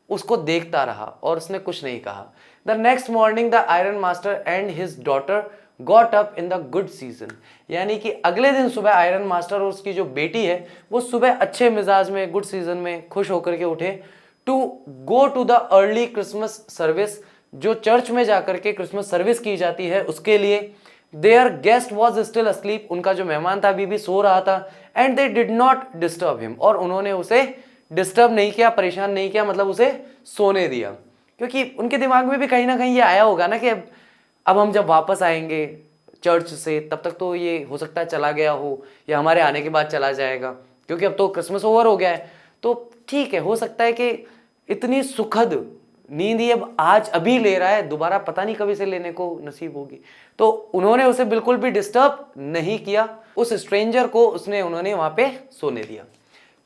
उसको देखता रहा और उसने कुछ नहीं कहा। The next morning the iron master and his daughter got up in the good season, यानी कि अगले दिन सुबह आयरन मास्टर और उसकी जो बेटी है वो सुबह अच्छे मिजाज में, गुड सीजन में खुश होकर के उठे। To go to the early Christmas service, जो चर्च में जाकर के क्रिसमस सर्विस की जाती है उसके लिए। There guest was still asleep, उनका जो मेहमान था अभी भी सो रहा था। And they did not disturb him, और उन्होंने उसे डिस्टर्ब नहीं किया, परेशान नहीं किया, मतलब उसे सोने दिया। क्योंकि उनके दिमाग में भी कहीं ना कहीं ये आया होगा ना कि अब हम जब वापस आएंगे चर्च से, तब तक तो ये हो सकता है चला गया हो, या हमारे आने के बाद चला जाएगा, क्योंकि अब तो क्रिसमस ओवर हो गया है। तो ठीक है, हो सकता है कि इतनी सुखद नींद ये अब आज अभी ले रहा है, दोबारा पता नहीं कभी से लेने को नसीब होगी। तो उन्होंने उसे बिल्कुल भी डिस्टर्ब नहीं किया, उस स्ट्रेंजर को उन्होंने वहां पे सोने दिया।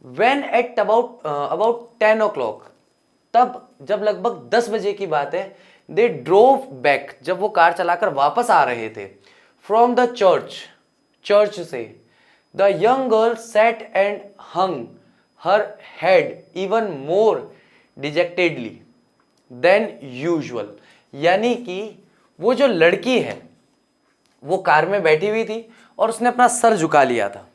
When at about 10 o'clock, तब जब लगभग 10 बजे की बात है, they drove back, जब वो कार चलाकर वापस आ रहे थे, from the चर्च से, the young girl sat and hung her head even more dejectedly than usual, यानी कि वो जो लड़की है वो कार में बैठी हुई थी और उसने अपना सर झुका लिया था,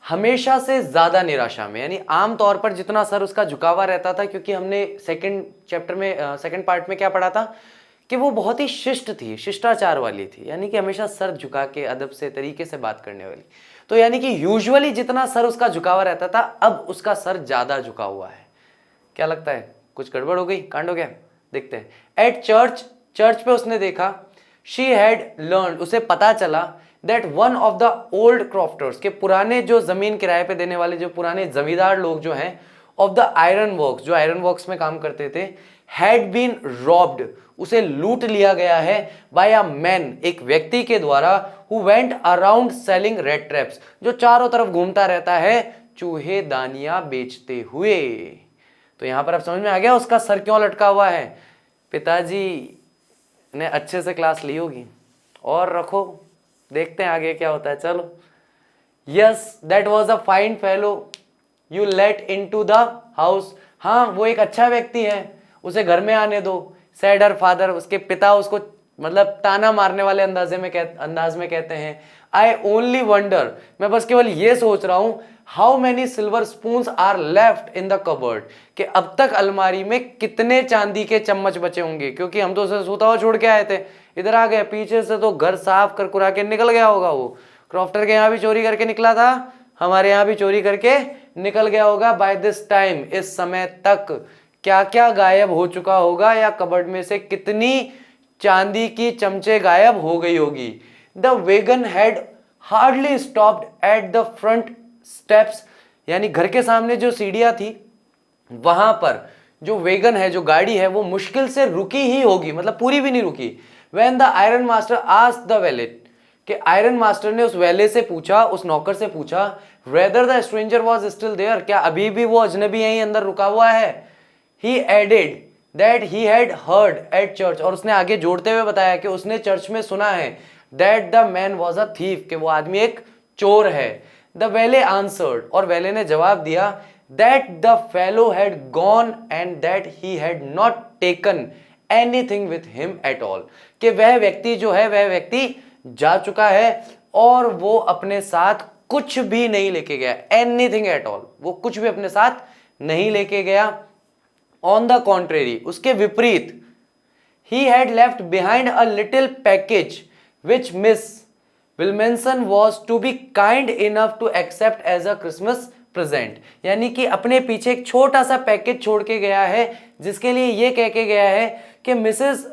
हमेशा से ज्यादा निराशा में। यानी आम तौर पर जितना सर उसका झुका हुआ रहता था, क्योंकि हमने सेकंड पार्ट में क्या पढ़ा था कि वो बहुत ही शिष्ट थी, शिष्टाचार वाली थी, यानी कि हमेशा सर झुका के अदब से तरीके से बात करने वाली। तो यानी कि यूजुअली जितना सर उसका झुका हुआ रहता था, अब उसका सर ज्यादा झुका हुआ है। क्या लगता है, कुछ गड़बड़ हो गई, कांड हो गया? देखते हैं। एट चर्च पे उसने देखा, शी हैड लर्न, उसे पता चला that one of the old crofters, के पुराने जो जमीन किराए पे देने वाले जो पुराने जमींदार लोग जो हैं, ऑफ द आयरन वर्क्स, जो आयरन वर्क्स में काम करते थे, हैड बीन रॉब्ड, उसे लूट लिया गया है, बाय अ मैन, एक व्यक्ति के द्वारा, who went around selling red traps, जो चारों तरफ घूमता रहता है चूहे दानियां बेचते हुए। तो यहां पर अब समझ में आ गया उसका सर क्यों लटका हुआ है। पिताजी ने अच्छे से क्लास ली होगी। और रखो, देखते हैं आगे क्या होता है। चलो। Yes, that was a fine fellow you let in to the house, हाँ वो एक अच्छा व्यक्ति है, उसे घर में आने दो। सेड हर फादर, उसके पिता उसको मतलब ताना मारने वाले अंदाज में कहते हैं। आई ओनली वंडर, मैं बस केवल ये सोच रहा हूं, how many silver spoons are left in the cupboard, कि अब तक अलमारी में कितने चांदी के चम्मच बचे होंगे, क्योंकि हम तो उसे सोता हुआ छोड़ के आए थे, इधर आ गए, पीछे से तो घर साफ कर कुरा के निकल गया होगा। वो क्रॉफ्टर के यहाँ भी चोरी करके निकला था, हमारे यहाँ भी चोरी करके निकल गया होगा। बाय दिस टाइम, इस समय तक क्या क्या गायब हो चुका होगा, या कबर्ड में से कितनी चांदी की चमचे गायब हो गई होगी। The wagon had hardly stopped at the front steps, यानी घर के सामने जो सीढ़ियां थी वहां पर जो वेगन है, जो गाड़ी है, वो मुश्किल से रुकी ही होगी, मतलब पूरी भी नहीं रुकी। When the iron master asked the valet, कि आयरन मास्टर ने उस वैले से पूछा, उस नौकर से पूछा, whether the stranger was still there, क्या अभी भी वो अजनबी यहीं अंदर रुका हुआ है। He added that he had heard at church, और उसने आगे जोड़ते हुए बताया कि उसने चर्च में सुना है, that the man was a thief, कि वो आदमी एक चोर है। द वैले आंसर्ड, और वैले ने जवाब दिया, that the fellow had gone and that he had not taken anything with him at all, कि वह व्यक्ति जो है, वह व्यक्ति जा चुका है और वो अपने साथ कुछ भी नहीं लेके गया, एनीथिंग एट ऑल, वो कुछ भी अपने साथ नहीं लेके गया। ऑन द कॉन्ट्रेरी, उसके विपरीत, he had left behind a little package which Miss Williamson was to be kind enough to accept as a Christmas present, यानी कि अपने पीछे एक छोटा सा पैकेज छोड़ के गया है, जिसके लिए ये कह के गया है कि मिसेस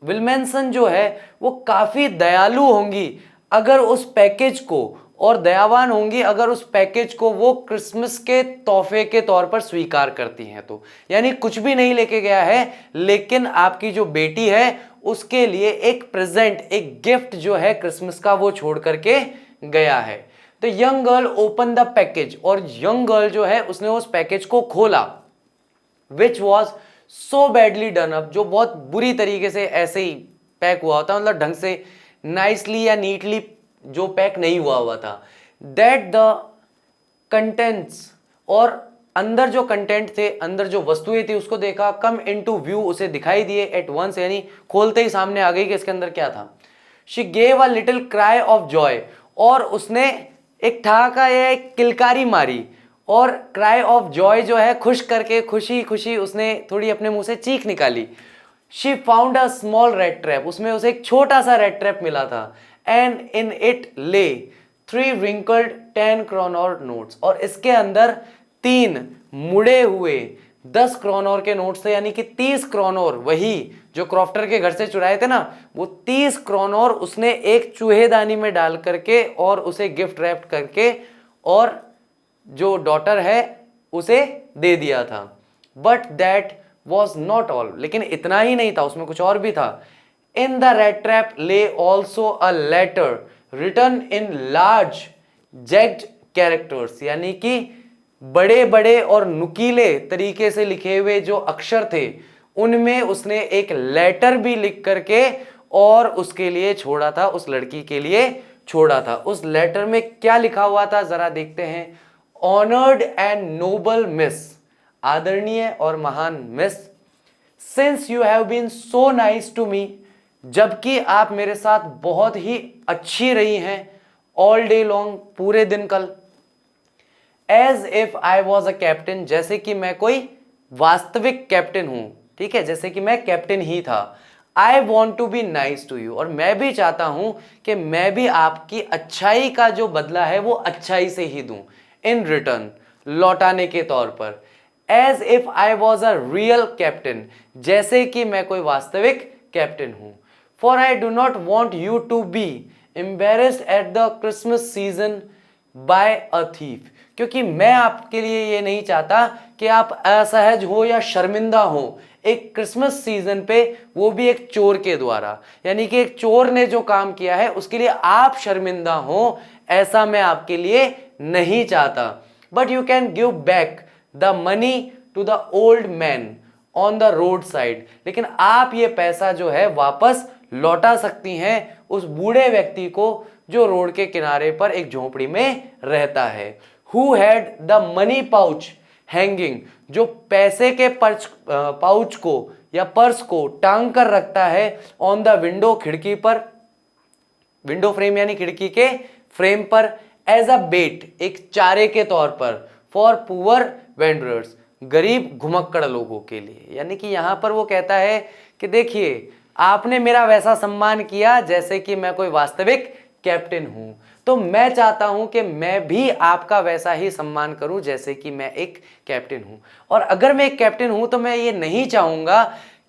विल्मेंसन जो है वो काफी दयालु होंगी अगर उस पैकेज को, और दयावान होंगी अगर उस पैकेज को वो क्रिसमस के तोहफे के तौर पर स्वीकार करती हैं। तो यानी कुछ भी नहीं लेके गया है, लेकिन आपकी जो बेटी है उसके लिए एक प्रेजेंट, एक गिफ्ट जो है क्रिसमस का, वो छोड़ करके गया है। तो young girl open the package, और यंग गर्ल जो है उसने उस पैकेज को खोला, which was so badly done up, जो बहुत बुरी तरीके से ऐसे ही पैक हुआ होता, मतलब ढंग से नाइसली या नीटली जो पैक नहीं हुआ था। दैट द कंटेंट्स, और अंदर जो कंटेंट थे, अंदर जो वस्तुएं थी उसको देखा, कम इनटू व्यू, उसे दिखाई दिए एट वंस, यानी खोलते ही सामने आ गई कि इसके अंदर क्या था। She gave a little cry of Joy, और उसने एक ठहाका या एक किलकारी मारी, और क्राई ऑफ जॉय जो है खुश करके, खुशी खुशी उसने थोड़ी अपने मुंह से चीख निकाली। She found a small red trap, उसमें उसे एक छोटा सा रेड ट्रैप मिला था, एंड इन इट ले 3 wrinkled 10 क्रोनर नोट्स, और इसके अंदर 3 मुड़े हुए 10 क्रोनर के नोट्स थे, यानी कि 30 क्रोनर, वही जो क्रॉफ्टर के घर से चुराए थे ना, वो 30 क्रोनर उसने एक चूहेदानी में डाल करके और उसे गिफ्ट रैप करके और जो डॉटर है उसे दे दिया था। But that was not all, लेकिन इतना ही नहीं था, उसमें कुछ और भी था। In the red trap lay also a letter written in large jagged characters, यानी कि बड़े बड़े और नुकीले तरीके से लिखे हुए जो अक्षर थे, उनमें उसने एक लेटर भी लिख करके और उसके लिए छोड़ा था, उस लड़की के लिए छोड़ा था। उस लेटर में क्या लिखा हुआ था जरा देखते हैं। ऑनर्ड एंड नोबल मिस, आदरणीय और महान miss, since you have been so nice to me, जबकि आप मेरे साथ बहुत ही अच्छी रही हैं, ऑल डे लॉन्ग, पूरे दिन कल, as if I was a captain, जैसे कि मैं कोई वास्तविक कैप्टन हूं, ठीक है, जैसे कि मैं कैप्टन ही था। I want to be nice to you, और मैं भी चाहता हूं कि मैं भी आपकी अच्छाई का जो बदला है वो अच्छाई से ही दूं, इन रिटर्न, लौटाने के तौर पर। As if I was a real captain, जैसे कि मैं कोई वास्तविक कैप्टन हूं। For I do not want you to be embarrassed at the Christmas season by a thief, क्योंकि मैं आपके लिए ये नहीं चाहता कि आप असहज हो या शर्मिंदा हो एक क्रिसमस सीजन पे, वो भी एक चोर के द्वारा, यानी कि एक चोर ने जो काम किया है उसके लिए आप शर्मिंदा हो, ऐसा मैं आपके लिए नहीं चाहता। But you can give back the money to the old man on the road side, लेकिन आप ये पैसा जो है वापस लौटा सकती हैं उस बूढ़े व्यक्ति को जो रोड के किनारे पर एक झोपड़ी में रहता है। Who had the money pouch hanging, जो पैसे के पाउच को या पर्स को टांग कर रखता है, ऑन द विंडो, खिड़की पर, विंडो फ्रेम यानी खिड़की के फ्रेम पर, एज अ बेट, एक चारे के तौर पर, फॉर पुअर वेंडरर्स, गरीब घुमक्कड़ लोगों के लिए। यानी कि यहां पर वो कहता है कि देखिए आपने मेरा वैसा सम्मान किया जैसे कि मैं कोई वास्तविक कैप्टन हूं, तो मैं चाहता हूं कि मैं भी आपका वैसा ही सम्मान करूं जैसे कि मैं एक कैप्टन हूं। और अगर मैं एक कैप्टन हूं तो मैं ये नहीं चाहूंगा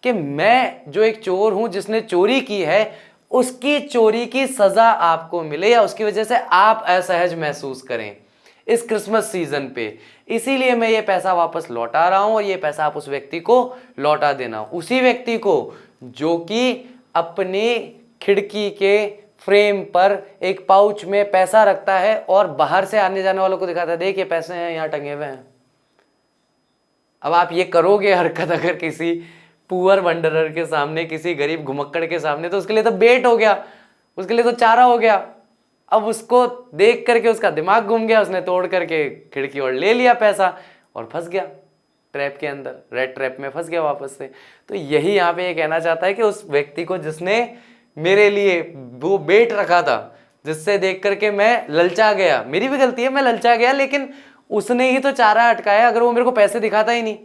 कि मैं जो एक चोर हूं जिसने चोरी की है उसकी चोरी की सजा आपको मिले या उसकी वजह से आप असहज महसूस करें इस क्रिसमस सीजन पे। इसीलिए मैं ये पैसा वापस लौटा रहा हूं और ये पैसा आप उस व्यक्ति को लौटा देना, उसी व्यक्ति को जो कि अपनी खिड़की के फ्रेम पर एक पाउच में पैसा रखता है और बाहर से आने जाने वालों को दिखाता है, देख ये पैसे हैं यहाँ टंगे हुए हैं। अब आप ये करोगे हरकत अगर किसी पुअर वंडरर के सामने, किसी गरीब घुमक्कड़ के सामने, तो उसके लिए तो बेट हो गया, उसके लिए तो चारा हो गया। अब उसको देख करके उसका दिमाग घूम गया, उसने तोड़ करके खिड़की और ले लिया पैसा और फंस गया ट्रैप के अंदर, रेड ट्रैप में फंस गया वापस से। तो यही यहाँ पे ये कहना चाहता है कि उस व्यक्ति को जिसने मेरे लिए वो बेट रखा था, जिससे देख करके मैं ललचा गया, मेरी भी गलती है, मैं ललचा गया, लेकिन उसने ही तो चारा अटकाया। अगर वो मेरे को पैसे दिखाता ही नहीं,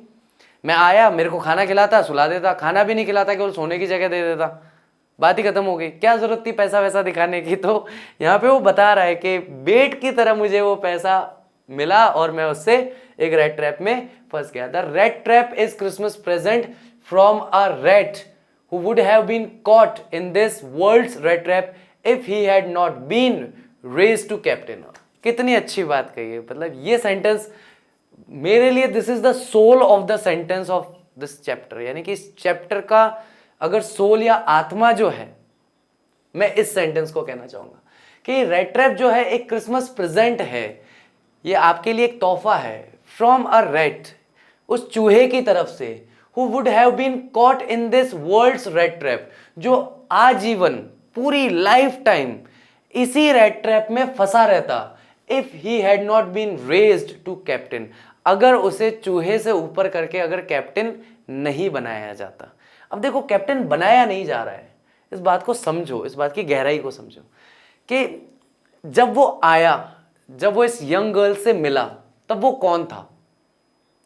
मैं आया, मेरे को खाना खिलाता, सुला देता, खाना भी नहीं खिलाता, केवल सोने की जगह दे देता, बात ही खत्म हो गई, क्या जरूरत थी पैसा वैसा दिखाने की। तो यहाँ पे वो बता रहा है कि बेट की तरह मुझे वो पैसा मिला और मैं उससे एक रेड ट्रैप में फंस गया। The red trap is Christmas present from a rate who would have been caught in this world's red trap if he had not been raised to captain। कितनी अच्छी बात कही है, मतलब ये सेंटेंस मेरे लिए this is the soul of the sentence of this chapter, यानी कि इस चैप्टर का अगर सोल या आत्मा जो है, मैं इस सेंटेंस को कहना चाहूंगा कि रेड ट्रैप जो है एक क्रिसमस प्रेजेंट है, ये आपके लिए एक तोहफा है फ्रॉम अ रेट, उस चूहे की तरफ से, who would have been caught in this world's red trap, जो आजीवन पूरी लाइफ टाइम इसी रेड ट्रैप में फंसा रहता, if he had not been raised to captain, अगर उसे चूहे से ऊपर करके अगर कैप्टन नहीं बनाया जाता। अब देखो कैप्टन बनाया नहीं जा रहा है, इस बात को समझो, इस बात की गहराई को समझो कि जब वो आया, जब वो इस यंग गर्ल से मिला, तब वो कौन था?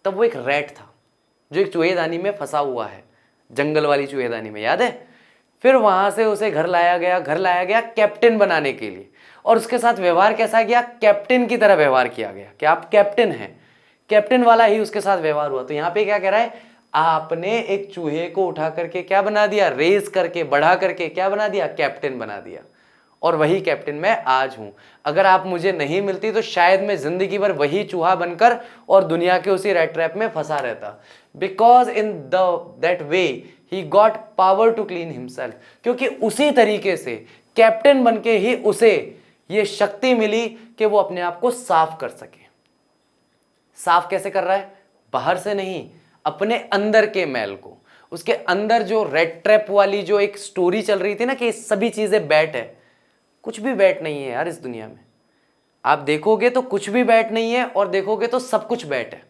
तब वो एक रैट था जो एक चूहेदानी में फंसा हुआ है, जंगल वाली चूहेदानी में, याद है? फिर वहां से उसे घर लाया गया कैप्टन बनाने के लिए, और उसके साथ व्यवहार कैसा किया? कैप्टन की तरह व्यवहार किया गया कि आप कैप्टन हैं, कैप्टन वाला ही उसके साथ व्यवहार हुआ। तो यहाँ पे क्या कह रहा है? आपने एक चूहे को उठा करके क्या बना दिया? रेस करके, बढ़ा करके क्या बना दिया? कैप्टन बना दिया। और वही कैप्टन मैं आज हूं। अगर आप मुझे नहीं मिलती तो शायद मैं जिंदगी भर वही चूहा बनकर और दुनिया के उसी रेड ट्रैप में फंसा रहता। Because in that way he got power to clean himself, क्योंकि उसी तरीके से कैप्टन बनके ही उसे ये शक्ति मिली कि वो अपने आप को साफ कर सके। साफ कैसे कर रहा है? बाहर से नहीं, अपने अंदर के मैल को। उसके अंदर जो रेड ट्रैप वाली जो एक स्टोरी चल रही थी ना कि सभी चीजें बैट है, कुछ भी बैट नहीं है यार इस दुनिया में। आप देखोगे तो कुछ भी बैट नहीं है और देखोगे तो सब कुछ बैट है।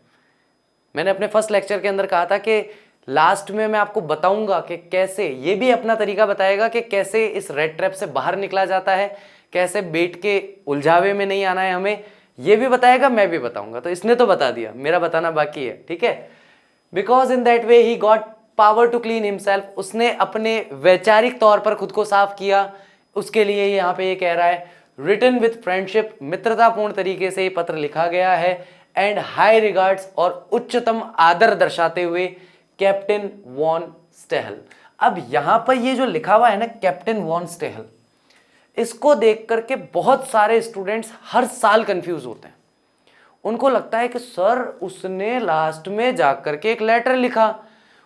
मैंने अपने फर्स्ट लेक्चर के अंदर कहा था कि लास्ट में मैं आपको बताऊंगा कि कैसे, ये भी अपना तरीका बताएगा कि कैसे इस रेड ट्रैप से बाहर निकला जाता है, कैसे बेट के उलझावे में नहीं आना है हमें, ये भी बताएगा, मैं भी बताऊंगा। तो इसने तो बता दिया, मेरा बताना बाकी है, ठीक है। Because in that way he got power to clean himself, उसने अपने वैचारिक तौर पर खुद को साफ किया। उसके लिए यहाँ पे ये कह रहा है रिटन विथ फ्रेंडशिप, मित्रतापूर्ण तरीके से ये पत्र लिखा गया है, एंड हाई रिगार्ड्स, और उच्चतम आदर दर्शाते हुए कैप्टन वॉन स्टेहल। अब यहाँ पर ये जो लिखा हुआ है ना कैप्टन वॉन स्टेहल, इसको देख करके बहुत सारे स्टूडेंट्स हर साल कंफ्यूज होते हैं। उनको लगता है कि सर उसने लास्ट में जाकर के एक लेटर लिखा,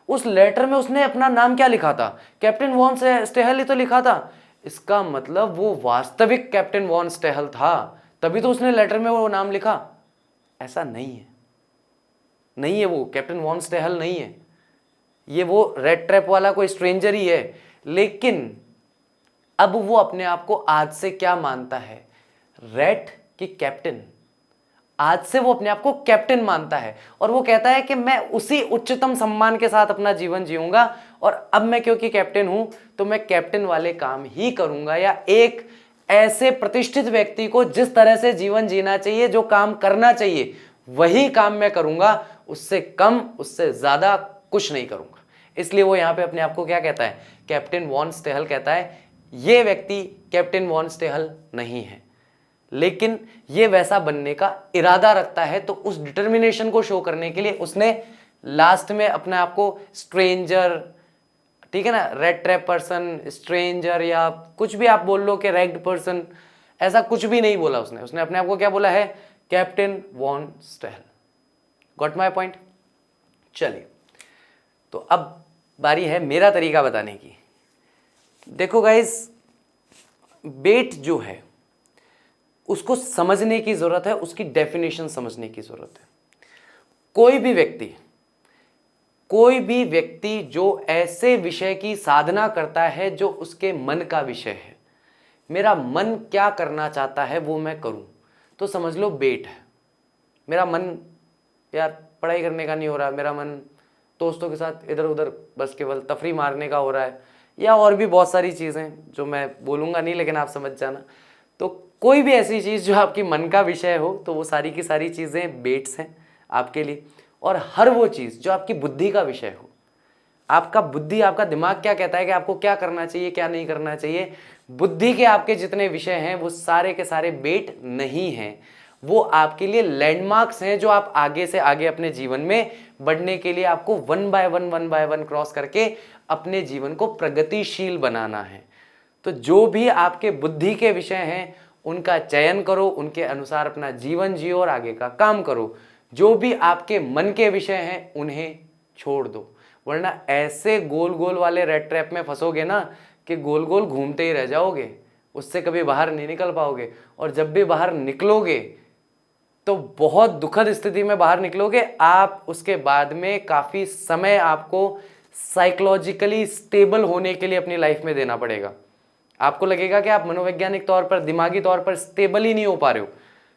उस लेटर में उसने अपना नाम क्या लिखा था? कैप्टन वॉन स्टेहल ही तो लिखा था। इसका मतलब वो वास्तविक कैप्टन वॉन स्टेहल था, तभी तो उसने लेटर में वो नाम लिखा। ऐसा नहीं है, नहीं है, वो कैप्टन वॉन स्टेहल नहीं है, ये वो रेड ट्रैप वाला कोई स्ट्रेंजर ही है। लेकिन अब वो अपने आप को आज से क्या मानता है? रेड की कैप्टन। आज से वो अपने आप को कैप्टन मानता है और वो कहता है कि मैं उसी उच्चतम सम्मान के साथ अपना जीवन जीऊंगा, और अब मैं क्योंकि कैप्टन हूं तो मैं कैप्टन वाले काम ही करूंगा, या एक ऐसे प्रतिष्ठित व्यक्ति को जिस तरह से जीवन जीना चाहिए, जो काम करना चाहिए वही काम मैं करूंगा, उससे कम उससे ज्यादा कुछ नहीं करूंगा। इसलिए वो यहाँ पे अपने आप को क्या कहता है? कैप्टन वॉन स्टेहल कहता है। ये व्यक्ति कैप्टन वॉन स्टेहल नहीं है, लेकिन ये वैसा बनने का इरादा रखता है। तो उस डिटर्मिनेशन को शो करने के लिए उसने लास्ट में अपने आप को स्ट्रेंजर, ठीक है ना, रेड ट्रैप पर्सन, स्ट्रेंजर, या कुछ भी आप बोल लो कि रैग्ड पर्सन, ऐसा कुछ भी नहीं बोला उसने। उसने अपने आप को क्या बोला है? Captain Von Stehl. Got my point? चलिए, तो अब बारी है मेरा तरीका बताने की। देखो गाइस, बेट जो है उसको समझने की जरूरत है, उसकी डेफिनेशन समझने की जरूरत है। कोई भी व्यक्ति जो ऐसे विषय की साधना करता है जो उसके मन का विषय है, मेरा मन क्या करना चाहता है वो मैं करूं, तो समझ लो बेट है। मेरा मन यार पढ़ाई करने का नहीं हो रहा, मेरा मन दोस्तों के साथ इधर उधर बस केवल तफरी मारने का हो रहा है, या और भी बहुत सारी चीज़ें जो मैं बोलूँगा नहीं, लेकिन आप समझ जाना। तो कोई भी ऐसी चीज़ जो आपकी मन का विषय हो, तो वो सारी की सारी चीज़ें बेट्स हैं आपके लिए। और हर वो चीज़ जो आपकी बुद्धि का विषय हो, आपका बुद्धि, आपका दिमाग क्या कहता है कि आपको क्या करना चाहिए, क्या नहीं करना चाहिए, बुद्धि के आपके जितने विषय हैं वो सारे के सारे बेट नहीं हैं, वो आपके लिए लैंडमार्क्स हैं जो आप आगे से आगे अपने जीवन में बढ़ने के लिए आपको वन बाय वन क्रॉस करके अपने जीवन को प्रगतिशील बनाना है। तो जो भी आपके बुद्धि के विषय हैं उनका चयन करो, उनके अनुसार अपना जीवन जियो और आगे का काम करो। जो भी आपके मन के विषय हैं उन्हें छोड़ दो, वरना ऐसे गोल गोल वाले रेड ट्रैप में फंसोगे ना कि गोल गोल घूमते ही रह जाओगे, उससे कभी बाहर नहीं निकल पाओगे। और जब भी बाहर निकलोगे तो बहुत दुखद स्थिति में बाहर निकलोगे आप। उसके बाद में काफ़ी समय आपको साइकोलॉजिकली स्टेबल होने के लिए अपनी लाइफ में देना पड़ेगा। आपको लगेगा कि आप मनोवैज्ञानिक तौर पर, दिमागी तौर पर स्टेबल ही नहीं हो पा रहे हो,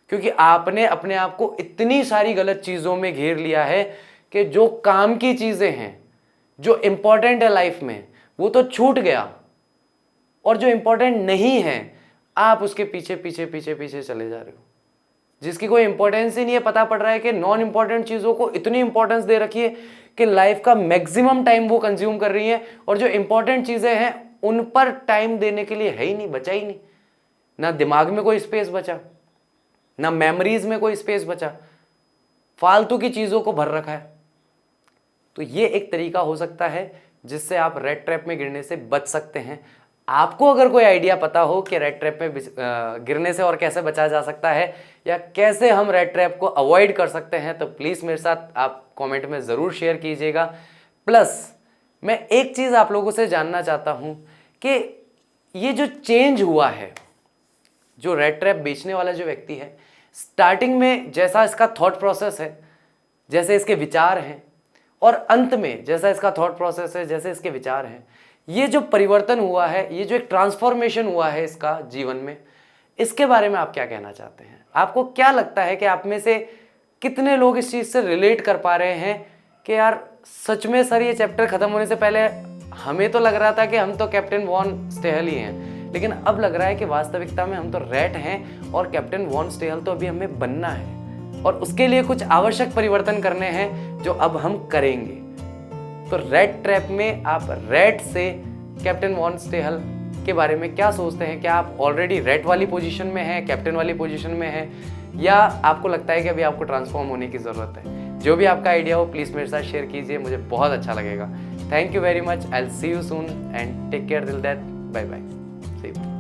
क्योंकि आपने अपने आप को इतनी सारी गलत चीज़ों में घेर लिया है कि जो काम की चीज़ें हैं, जो इंपॉर्टेंट है लाइफ में, वो तो छूट गया, और जो इंपॉर्टेंट नहीं है आप उसके पीछे पीछे पीछे पीछे चले जा रहे हो, जिसकी कोई इंपॉर्टेंस ही नहीं है। पता पड़ रहा है कि नॉन इंपॉर्टेंट चीज़ों को इतनी इंपॉर्टेंस दे रखी है कि लाइफ का मैक्सिमम टाइम वो कंज्यूम कर रही है, और जो इंपॉर्टेंट चीज़ें हैं उन पर टाइम देने के लिए है ही नहीं, बचा ही नहीं। ना दिमाग में कोई स्पेस बचा, ना मेमोरीज में कोई स्पेस बचा, फालतू की चीज़ों को भर रखा है। तो ये एक तरीका हो सकता है जिससे आप रेड ट्रैप में गिरने से बच सकते हैं। आपको अगर कोई आइडिया पता हो कि रेड ट्रैप में गिरने से और कैसे बचा जा सकता है, या कैसे हम रेड ट्रैप को अवॉइड कर सकते हैं, तो प्लीज़ मेरे साथ आप कमेंट में ज़रूर शेयर कीजिएगा। प्लस मैं एक चीज़ आप लोगों से जानना चाहता हूँ कि ये जो चेंज हुआ है, जो रेड ट्रैप बेचने वाला जो व्यक्ति है, स्टार्टिंग में जैसा इसका थॉट प्रोसेस है, जैसे इसके विचार हैं, और अंत में जैसा इसका थॉट प्रोसेस है, जैसे इसके विचार हैं, ये जो परिवर्तन हुआ है, ये जो एक ट्रांसफॉर्मेशन हुआ है इसका जीवन में, इसके बारे में आप क्या कहना चाहते हैं? आपको क्या लगता है कि आप में से कितने लोग इस चीज़ से रिलेट कर पा रहे हैं कि यार सच में सर ये चैप्टर ख़त्म होने से पहले हमें तो लग रहा था कि हम तो कैप्टन वॉन स्टेहल ही हैं, लेकिन अब लग रहा है कि वास्तविकता में हम तो रैट हैं और कैप्टन वॉन स्टेहल तो अभी हमें बनना है, और उसके लिए कुछ आवश्यक परिवर्तन करने हैं जो अब हम करेंगे। तो रेड ट्रैप में आप रेड से कैप्टन वॉन स्टेहल के बारे में क्या सोचते हैं? क्या आप ऑलरेडी रेड वाली पोजीशन में हैं, कैप्टन वाली पोजीशन में हैं, या आपको लगता है कि अभी आपको ट्रांसफॉर्म होने की ज़रूरत है? जो भी आपका आइडिया हो प्लीज़ मेरे साथ शेयर कीजिए, मुझे बहुत अच्छा लगेगा। Thank you very much, I will see you soon and take care till that, bye bye, see you.